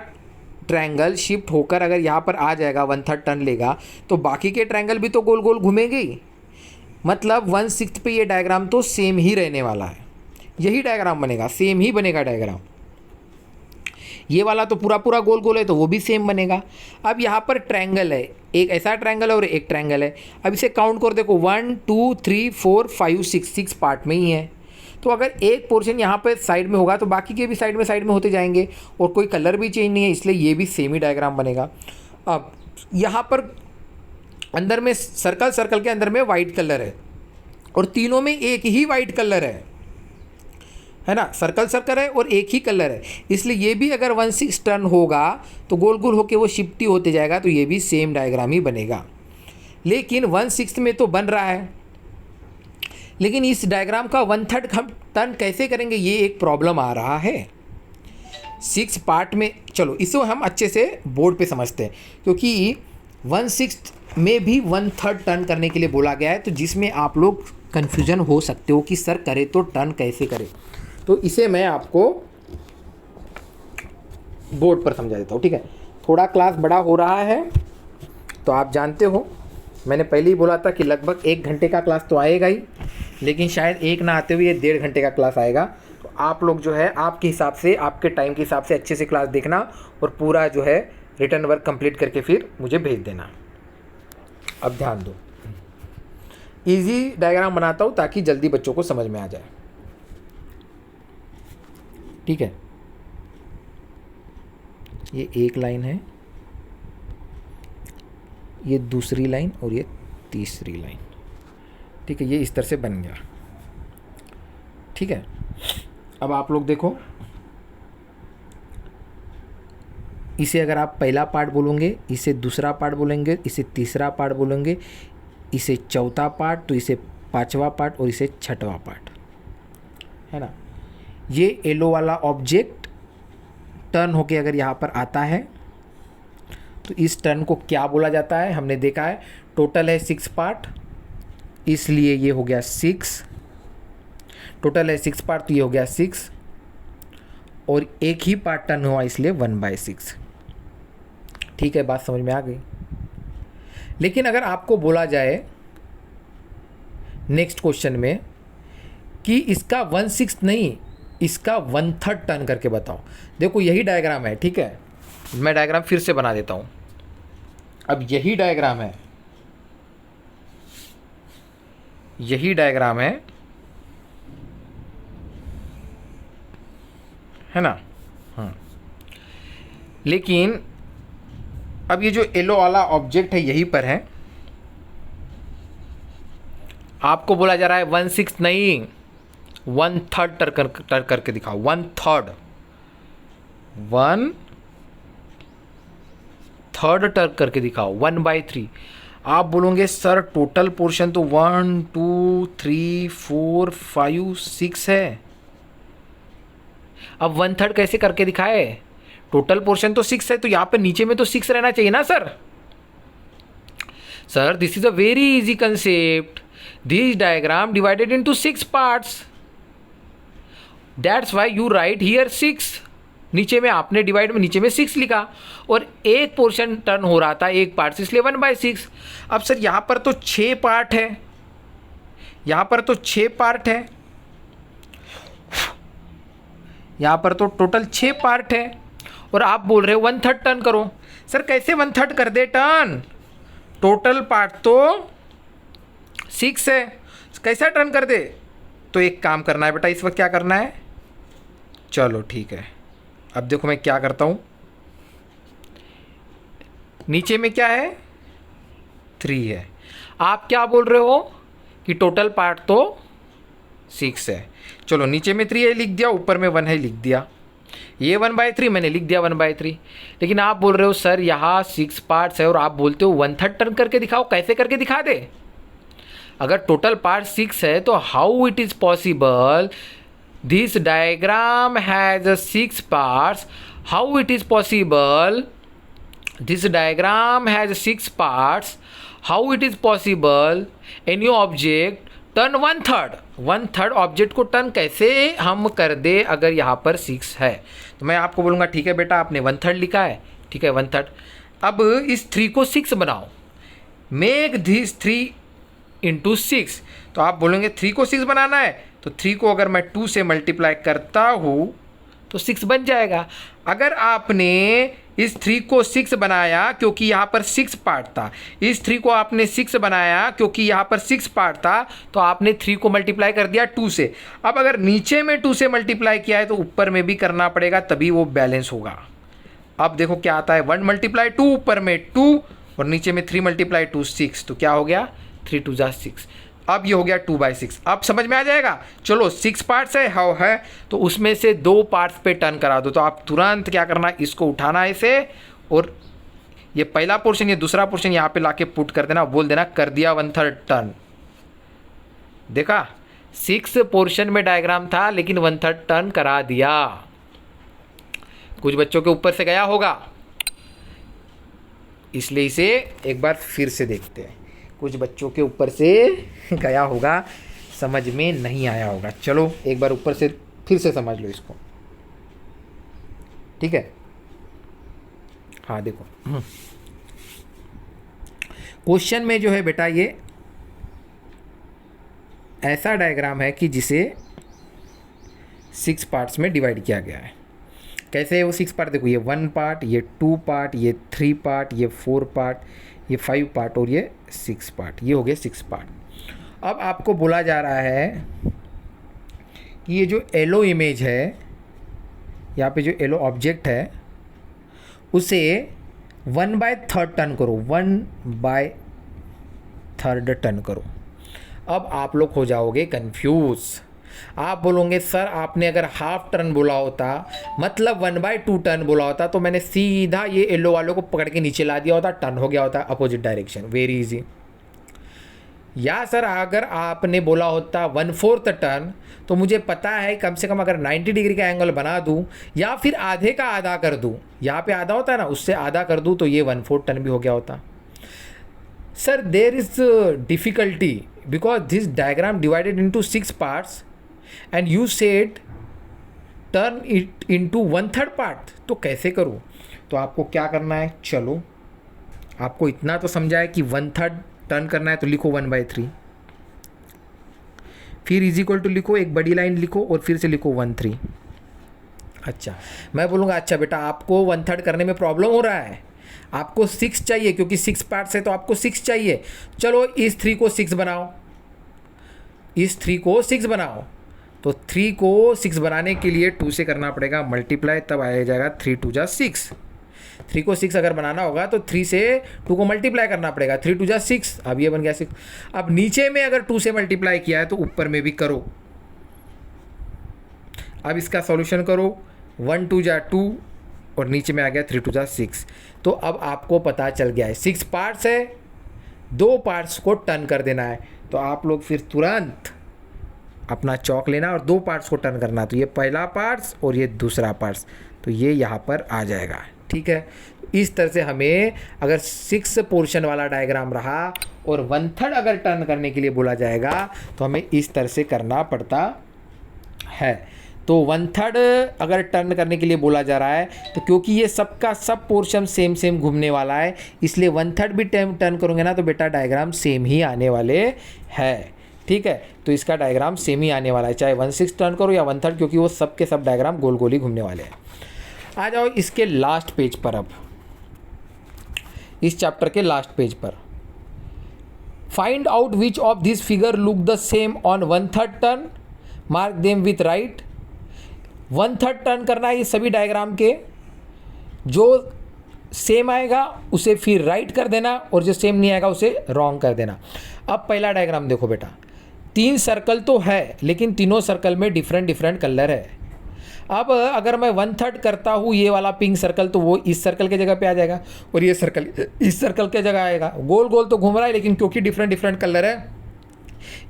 ट्रायंगल शिफ्ट होकर अगर यहाँ पर आ जाएगा, 1/3 टर्न लेगा, तो बाकी के ट्रायंगल भी तो गोल गोल घूमेंगे ही। मतलब 1/6 पे ये डायग्राम तो सेम ही रहने वाला है, यही डायग्राम बनेगा, सेम ही बनेगा डायग्राम। ये वाला तो पूरा पूरा गोल गोल है, तो वो भी सेम बनेगा। अब यहाँ पर ट्रायंगल है, एक ऐसा ट्रायंगल है और एक ट्रायंगल है। अब इसे काउंट कर देखो, 1 2 3 4 5 6 पार्ट में ही है। तो अगर एक पोर्शन यहाँ पर साइड में होगा तो बाकी के भी साइड में होते जाएंगे, और कोई कलर भी चेंज नहीं है, इसलिए ये भी सेम ही डायग्राम बनेगा। अब यहाँ पर अंदर में सर्कल के अंदर में वाइट कलर है, और तीनों में एक ही वाइट कलर है ना, सर्कल है और एक ही कलर है, इसलिए ये भी अगर 1/6 टर्न होगा तो गोल गोल होके वो शिफ्ट ही होते जाएगा, तो ये भी सेम डायग्राम ही बनेगा। लेकिन 1/6 में तो बन रहा है, लेकिन इस डायग्राम का 1/3 हम टर्न कैसे करेंगे, ये एक प्रॉब्लम आ रहा है 6 पार्ट में। चलो इसको हम अच्छे से बोर्ड पे समझते हैं, क्योंकि 1/6 में भी 1/3 टर्न करने के लिए बोला गया है, तो जिसमें आप लोग कन्फ्यूजन हो सकते हो कि सर करे तो टर्न कैसे करें, तो इसे मैं आपको बोर्ड पर समझा देता हूँ, ठीक है। थोड़ा क्लास बड़ा हो रहा है, तो आप जानते हो मैंने पहले ही बोला था कि लगभग 1 घंटे का क्लास तो आएगा ही, लेकिन शायद एक ना आते हुए 1.5 घंटे का क्लास आएगा। तो आप लोग जो है आपके हिसाब से, आपके टाइम के हिसाब से अच्छे से क्लास देखना, और पूरा जो है रिटर्न वर्क कंप्लीट करके फिर मुझे भेज देना। अब ध्यान दो, इजी डायग्राम बनाता हूँ ताकि जल्दी बच्चों को समझ में आ जाए, ठीक है। ये एक लाइन है, ये दूसरी लाइन, और ये तीसरी लाइन, ठीक है। ये इस तरह से बन गया, ठीक है। अब आप लोग देखो, इसे अगर आप पहला पार्ट बोलोगे, इसे दूसरा पार्ट बोलेंगे, इसे तीसरा पार्ट बोलेंगे, इसे चौथा पार्ट, तो इसे 5वां पार्ट, और इसे 6वां पार्ट, है ना। ये येलो वाला ऑब्जेक्ट टर्न होके अगर यहाँ पर आता है तो इस टर्न को क्या बोला जाता है, हमने देखा है टोटल है 6 पार्ट, इसलिए ये हो गया 6, टोटल है 6 पार्ट, तो ये हो गया 6, और एक ही पार्ट टर्न हुआ इसलिए 1/6, ठीक है। बात समझ में आ गई। लेकिन अगर आपको बोला जाए नेक्स्ट क्वेश्चन में कि इसका 1/6 नहीं, इसका 1/3 टर्न करके बताओ, देखो यही डायग्राम है, ठीक है। मैं डायग्राम फिर से बना देता हूं। अब यही डायग्राम है, यही डायग्राम है ना, हाँ। लेकिन अब ये जो येलो वाला ऑब्जेक्ट है यहीं पर है, आपको बोला जा रहा है 1/6 नहीं, 1/3 टर्न करके दिखाओ, 1/3 टर्न करके दिखाओ, 1/3। आप बोलोगे सर टोटल पोर्शन तो 1 2 3 4 5 6 है, अब 1/3 कैसे करके दिखाए, टोटल पोर्शन तो 6 है, तो यहाँ पे नीचे में तो 6 रहना चाहिए ना sir. Sir this is a very easy concept, this diagram divided into 6 parts, that's why you right here 6, नीचे में आपने डिवाइड में नीचे में 6 लिखा, और एक पोर्शन टर्न हो रहा था एक पार्ट से, इसलिए 1/6। अब सर यहाँ पर तो 6 पार्ट है, यहाँ पर तो 6 पार्ट है, यहाँ पर तो टोटल 6 पार्ट है, और आप बोल रहे हो 1/3 टर्न करो। सर कैसे 1/3 कर दे टर्न, टोटल पार्ट तो 6 है, कैसा टर्न कर दे। तो एक काम करना है बेटा, इस वक्त क्या करना है, चलो ठीक है। अब देखो मैं क्या करता हूँ, नीचे में क्या है 3 है। आप क्या बोल रहे हो कि टोटल पार्ट तो 6 है। चलो नीचे में 3 है लिख दिया, ऊपर में 1 है लिख दिया। ये 1/3 मैंने लिख दिया 1/3। लेकिन आप बोल रहे हो सर यहाँ 6 पार्ट्स है और आप बोलते हो 1/3 टर्न करके दिखाओ। कैसे करके दिखा दे? अगर टोटल पार्ट 6 है तो how it is possible this diagram has 6 parts, how it is possible this diagram has 6 parts, how it is possible any object turn 1/3 object को टर्न कैसे हम कर दे अगर यहाँ पर 6 है? तो मैं आपको बोलूँगा ठीक है बेटा आपने 1/3 लिखा है, ठीक है 1/3। अब इस 3 को 6 बनाओ, मेक दिस 3 into 6। तो आप बोलेंगे 3 को 6 बनाना है तो 3 को अगर मैं 2 से मल्टीप्लाई करता हूँ तो 6 बन जाएगा। अगर आपने इस 3 को 6 बनाया क्योंकि यहाँ पर 6 पार्ट था, इस 3 को आपने 6 बनाया क्योंकि यहाँ पर 6 पार्ट था, तो आपने 3 को मल्टीप्लाई कर दिया 2 से। अब अगर नीचे में 2 से मल्टीप्लाई किया है तो ऊपर में भी करना पड़ेगा, तभी वो बैलेंस होगा। अब देखो क्या आता है 1 × 2, ऊपर में 2 और नीचे में 3 × 2 6। तो क्या हो गया 3 × 2 = 6। अब ये हो गया 2/6। अब समझ में आ जाएगा। चलो 6 पार्ट्स है हाउ है तो उसमें से 2 पार्ट्स पे टर्न करा दो। तो आप तुरंत क्या करना, इसको उठाना है इसे और ये पहला पोर्शन ये दूसरा पोर्शन यहाँ पे लाके पुट कर देना, बोल देना कर दिया 1/3 टर्न। देखा 6 पोर्शन में डायग्राम था लेकिन 1/3 टर्न करा दिया। कुछ बच्चों के ऊपर से गया होगा, इसलिए इसे एक बार फिर से देखते हैं। कुछ बच्चों के ऊपर से गया होगा, समझ में नहीं आया होगा। चलो एक बार ऊपर से फिर से समझ लो इसको, ठीक है। हाँ देखो क्वेश्चन में जो है बेटा ये ऐसा डायग्राम है कि जिसे 6 पार्ट्स में डिवाइड किया गया है। कैसे है वो 6 पार्ट? देखो ये 1 पार्ट, ये 2 पार्ट, ये 3 पार्ट, ये 4 पार्ट, ये 5 पार्ट और ये 6 पार्ट। ये हो गए 6 पार्ट। अब आपको बोला जा रहा है कि ये जो येलो इमेज है, यहाँ पे जो येलो ऑब्जेक्ट है उसे 1/3 टर्न करो, 1/3 टर्न करो। अब आप लोग हो जाओगे कंफ्यूज। आप बोलोगे सर आपने अगर हाफ टर्न बोला होता, मतलब 1/2 टर्न बोला होता, तो मैंने सीधा ये येलो वालों को पकड़ के नीचे ला दिया होता, टर्न हो गया होता अपोजिट डायरेक्शन, वेरी इजी। या सर अगर आपने बोला होता 1/4 टर्न, तो मुझे पता है कम से कम अगर 90 डिग्री का एंगल बना दूं या फिर आधे का आधा कर दूं, यहाँ पे आधा होता है ना, उससे आधा कर दूं तो ये 1/4 टर्न भी हो गया होता। Sir there is difficulty because this diagram divided into 6 parts and you said turn it into 1/3 part, तो कैसे करूँ? तो आपको क्या करना है, चलो आपको इतना तो समझा है कि 1/3 टर्न करना है तो लिखो 1/3, फिर इज इक्वल टू लिखो, एक बड़ी लाइन लिखो और फिर से लिखो 1/3। अच्छा मैं बोलूँगा अच्छा बेटा आपको 1/3 करने में प्रॉब्लम हो रहा है, आपको 6 चाहिए क्योंकि 6 पार्ट्स है तो आपको 6 चाहिए। चलो इस 3 को 6 बनाओ, इस 3 को 6 बनाओ। तो 3 को 6 बनाने के लिए 2 से करना पड़ेगा मल्टीप्लाई, तब आया जाएगा 3 × 2 = 6। 3 को 6 अगर बनाना होगा तो 3 से 2 को मल्टीप्लाई करना पड़ेगा, 3 × 2 = 6। अब ये बन गया 6। अब नीचे में अगर 2 से मल्टीप्लाई किया है तो ऊपर में भी करो। अब इसका सॉल्यूशन करो, 1 × 2 = 2 और नीचे में आ गया 3 × 2 = 6। तो अब आपको पता चल गया है 6 पार्ट्स है, 2 पार्ट्स को टर्न कर देना है। तो आप लोग फिर तुरंत अपना चौक लेना और 2 पार्ट्स को टर्न करना। तो ये पहला पार्ट्स और ये दूसरा पार्ट्स, तो ये यहाँ पर आ जाएगा, ठीक है। इस तरह से हमें अगर 6 पोर्शन वाला डायग्राम रहा और 1/3 अगर टर्न करने के लिए बोला जाएगा तो हमें इस तरह से करना पड़ता है। तो 1/3 अगर टर्न करने के लिए बोला जा रहा है तो क्योंकि ये सबका सब पोर्शन सेम घूमने वाला है, इसलिए 1/3 भी टर्न करोगे ना तो बेटा डायग्राम सेम ही आने वाले हैं, ठीक है। तो इसका डायग्राम सेम ही आने वाला है, चाहे 1/6 टर्न करो या 1/3, क्योंकि वो सब के सब डायग्राम गोल गोल ही घूमने वाले हैं। आ जाओ इसके लास्ट पेज पर, अब इस चैप्टर के लास्ट पेज पर। Find out which of this figure look the same on 1/3 turn, mark them with right. 1/3 turn करना है ये सभी डायग्राम के, जो सेम आएगा उसे फिर राइट कर देना, और जो सेम नहीं आएगा उसे रॉन्ग कर देना। अब पहला डायग्राम देखो बेटा, 3 सर्कल तो है लेकिन तीनों सर्कल में डिफरेंट डिफरेंट कलर है। अब अगर मैं 1/3 करता हूँ ये वाला पिंक सर्कल, तो वो इस सर्कल के जगह पे आ जाएगा और ये सर्कल इस सर्कल के जगह आएगा। गोल गोल तो घूम रहा है लेकिन क्योंकि डिफरेंट डिफरेंट कलर है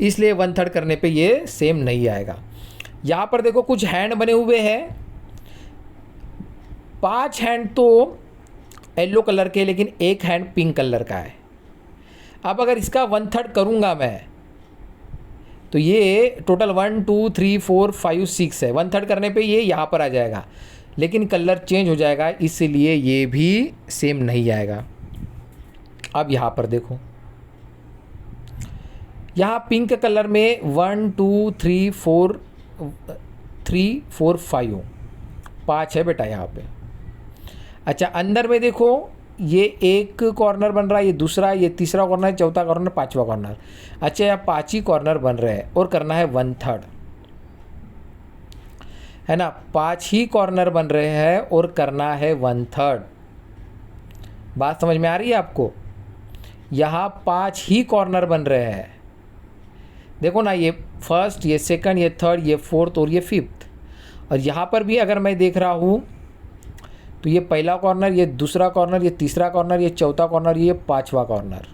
इसलिए 1/3 करने पे ये सेम नहीं आएगा। यहाँ पर देखो कुछ हैंड बने हुए हैं, 5 हैंड तो येलो कलर के लेकिन एक हैंड पिंक कलर का है। अब अगर इसका 1/3 करूँगा मैं तो ये टोटल 1 2 3 4 5 6 है। 1/3 करने पे ये यहाँ पर आ जाएगा लेकिन कलर चेंज हो जाएगा, इसलिए ये भी सेम नहीं आएगा। अब यहाँ पर देखो, यहाँ पिंक कलर में 1 2 3 4 5 है बेटा यहाँ पे। अच्छा अंदर में देखो, ये एक कॉर्नर बन रहा है, ये दूसरा, ये तीसरा कॉर्नर, चौथा कॉर्नर, पांचवा कॉर्नर। अच्छा यहाँ 5 ही कॉर्नर बन रहे हैं और करना है 1/3, है ना। 5 ही कॉर्नर बन रहे हैं और करना है 1/3। बात समझ में आ रही है आपको? यहाँ 5 ही कॉर्नर बन रहे हैं, देखो ना, ये फर्स्ट, ये सेकंड, ये थर्ड, ये फोर्थ और ये फिफ्थ। और यहाँ पर भी अगर मैं देख रहा हूँ तो ये पहला कॉर्नर, ये दूसरा कॉर्नर, ये तीसरा कॉर्नर, ये चौथा कॉर्नर, ये पांचवा कॉर्नर।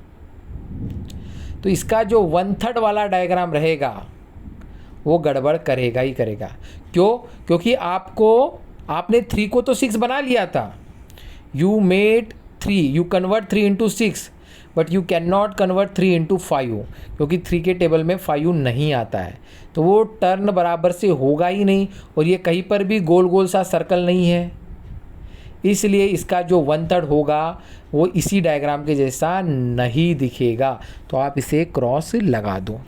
तो इसका जो 1/3 वाला डायग्राम रहेगा वो गड़बड़ करेगा ही करेगा। क्यों? क्योंकि आपने 3 को तो 6 बना लिया था, you made 3, you convert 3 into 6, but you can not convert 3 into 5, क्योंकि 3 के टेबल में 5 नहीं आता है, तो वो टर्न बराबर से होगा ही नहीं। और ये कहीं पर भी गोल गोल सा सर्कल नहीं है, इसलिए इसका जो 1/3 होगा वो इसी डायग्राम के जैसा नहीं दिखेगा, तो आप इसे क्रॉस लगा दो।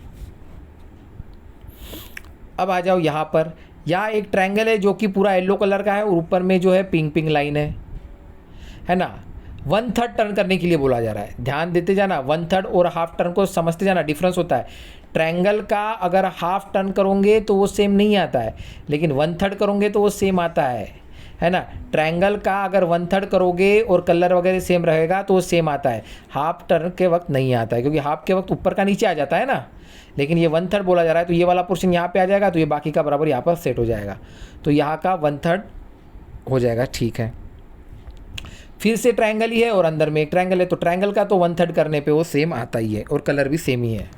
अब आ जाओ यहाँ पर, यहाँ एक ट्रायंगल है जो कि पूरा येलो कलर का है और ऊपर में जो है पिंक पिंक लाइन है ना। 1/3 टर्न करने के लिए बोला जा रहा है, ध्यान देते जाना। 1/3 और हाफ टर्न को समझते जाना, डिफरेंस होता है। ट्रायंगल का अगर हाफ टर्न करोगे तो वो सेम नहीं आता है, लेकिन 1/3 करोगे तो वो सेम आता है ना। ट्रायंगल का अगर 1/3 करोगे और कलर वगैरह सेम रहेगा तो वो सेम आता है, हाफ टर्न के वक्त नहीं आता है, क्योंकि हाफ के वक्त ऊपर का नीचे आ जाता है ना। लेकिन ये 1/3 बोला जा रहा है तो ये वाला पोर्शन यहाँ पे आ जाएगा, तो ये बाकी का बराबर यहाँ पर सेट हो जाएगा, तो यहाँ का 1/3 हो जाएगा। ठीक है, फिर से ट्रायंगल ही है और अंदर में एक ट्रायंगल है, तो ट्रायंगल का तो 1/3 करने पे वो सेम आता ही है और कलर भी सेम ही है।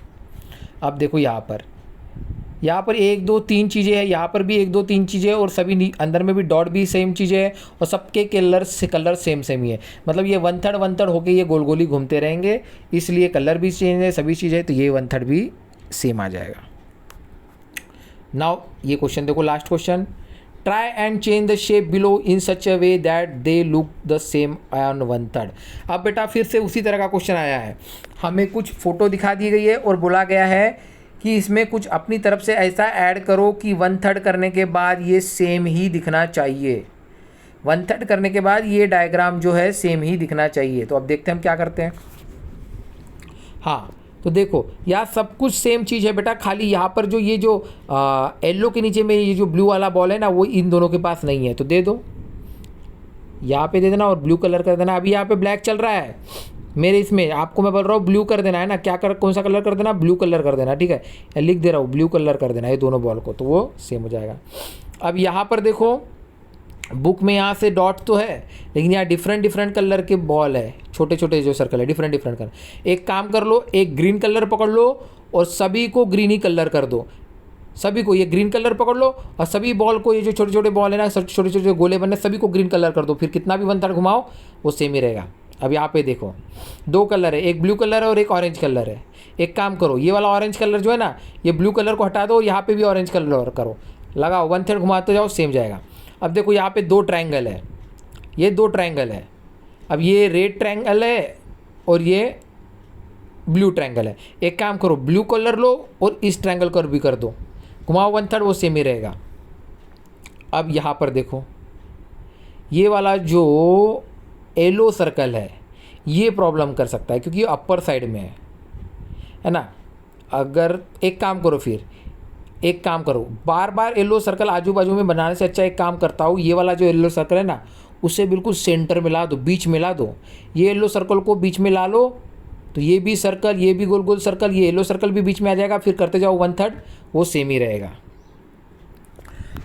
अब देखो यहाँ पर 1 2 3 चीज़ें हैं, यहाँ पर भी 1 2 3 चीज़ें, और सभी अंदर में भी डॉट भी सेम चीज़ें हैं और सबके कलर सेम सेम ही है। मतलब ये 1/3 होके ये गोल गोली घूमते रहेंगे, इसलिए कलर भी चेंज है, सभी चीज़ें, तो ये 1/3 भी सेम आ जाएगा। नाउ ये क्वेश्चन देखो, last question, try and change the shape below in such a way that they look the same on 1/3। अब बेटा फिर से उसी तरह का क्वेश्चन आया है, हमें कुछ फ़ोटो दिखा दी गई है और बोला गया है कि इसमें कुछ अपनी तरफ से ऐसा ऐड करो कि 1/3 करने के बाद ये सेम ही दिखना चाहिए। 1/3 करने के बाद ये डायग्राम जो है सेम ही दिखना चाहिए। तो अब देखते हैं हम क्या करते हैं। हाँ, तो देखो यहाँ सब कुछ सेम चीज़ है बेटा, खाली यहाँ पर जो ये जो येलो के नीचे में ये जो ब्लू वाला बॉल है ना, वो इन दोनों के पास नहीं है, तो दे दो, यहाँ पे दे देना और ब्लू कलर कर देना। अभी यहाँ पे ब्लैक चल रहा है मेरे इसमें, आपको मैं बोल रहा हूँ ब्लू कर देना है ना, क्या कर, कौन सा कलर कर देना, ब्लू कलर कर देना, ठीक है, या लिख दे रहा हूँ ब्लू कलर कर देना ये दोनों बॉल को, तो वो सेम हो जाएगा। अब यहाँ पर देखो, बुक में यहाँ से डॉट तो है लेकिन यहाँ डिफरेंट डिफरेंट कलर के बॉल है, छोटे छोटे जो सर्कल है डिफरेंट डिफरेंट कलर। एक काम कर लो, एक ग्रीन कलर पकड़ लो और सभी को ग्रीन ही कलर कर दो, सभी को ये ग्रीन कलर पकड़ लो और सभी बॉल को, ये जो छोटे छोटे बॉल है ना, छोटे छोटे गोले बनने, सभी को ग्रीन कलर कर दो, फिर कितना भी 1/3 घुमाओ वो सेम ही रहेगा। अब यहाँ पे देखो 2 कलर है, एक ब्लू कलर है और एक ऑरेंज कलर है। एक काम करो, ये वाला ऑरेंज कलर जो है ना, ये ब्लू कलर को हटा दो और यहाँ पे भी ऑरेंज कलर करो, लगाओ 1/3 घुमाते जाओ, सेम जाएगा। अब देखो यहाँ पे 2 ट्रायंगल है, ये 2 ट्रायंगल है। अब ये रेड ट्रायंगल है और ये ब्लू ट्रायंगल है। एक काम करो, ब्लू कलर लो और इस ट्रायंगल को भी कर दो, घुमाओ 1/3, वो सेम ही रहेगा। अब यहाँ पर देखो, ये वाला जो येलो सर्कल है ये प्रॉब्लम कर सकता है क्योंकि ये अपर साइड में है ना। अगर एक काम करो, फिर एक काम करो, बार बार येलो सर्कल आजू बाजू में बनाने से अच्छा एक काम करता हूँ, ये वाला जो येलो सर्कल है ना उसे बिल्कुल सेंटर में ला दो, बीच में ला दो। ये येलो सर्कल को बीच में ला लो तो ये भी सर्कल, ये भी गोल गोल सर्कल, ये येलो सर्कल भी बीच में आ जाएगा। फिर करते जाओ 1/3, वो सेम ही रहेगा।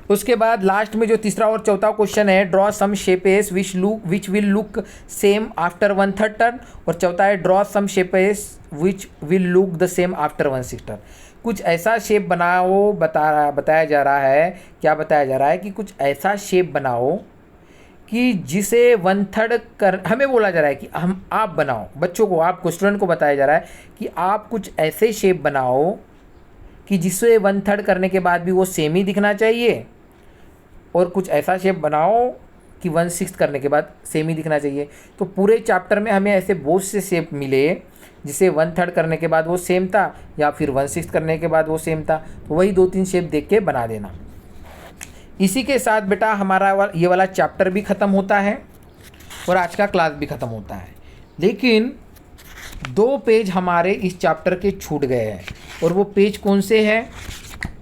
उसके बाद लास्ट में जो तीसरा और चौथा क्वेश्चन है, draw some shapes which will look same after 1/3 turn, और चौथा है draw some shapes which will look the same after 1/6 turn. कुछ ऐसा शेप बनाओ, बताया जा रहा है, क्या बताया जा रहा है कि कुछ ऐसा शेप बनाओ कि जिसे 1/3 कर, हमें बोला जा रहा है कि आप बनाओ, बच्चों को, आपको, स्टूडेंट को बताया जा रहा है कि आप कुछ ऐसे शेप बनाओ कि जिसे 1/3 करने के बाद भी वो सेम ही दिखना चाहिए, और कुछ ऐसा शेप बनाओ कि 1/6 करने के बाद सेम ही दिखना चाहिए। तो पूरे चैप्टर में हमें ऐसे बहुत से शेप मिले जिसे 1/3 करने के बाद वो सेम था या फिर 1/6 करने के बाद वो सेम था। तो वही 2-3 शेप देख के बना देना। इसी के साथ बेटा हमारा ये वाला चैप्टर भी ख़त्म होता है और आज का क्लास भी ख़त्म होता है। लेकिन 2 पेज हमारे इस चैप्टर के छूट गए हैं, और वो पेज कौन से हैं?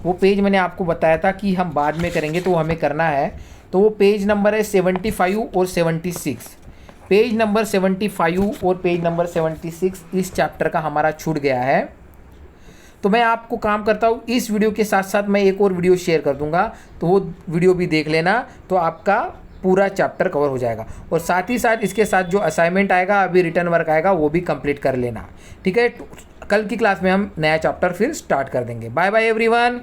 वो पेज मैंने आपको बताया था कि हम बाद में करेंगे, तो हमें करना है। तो वो पेज नंबर है 75 और 76। पेज नंबर 75 और पेज नंबर 76 इस चैप्टर का हमारा छूट गया है। तो मैं आपको काम करता हूँ, इस वीडियो के साथ साथ मैं एक और वीडियो शेयर कर दूंगा, तो वो वीडियो भी देख लेना, तो आपका पूरा चैप्टर कवर हो जाएगा। और साथ ही साथ इसके साथ जो असाइनमेंट आएगा, अभी रिटर्न वर्क आएगा, वो भी कंप्लीट कर लेना, ठीक है। कल की क्लास में हम नया चैप्टर फिर स्टार्ट कर देंगे। Bye bye everyone.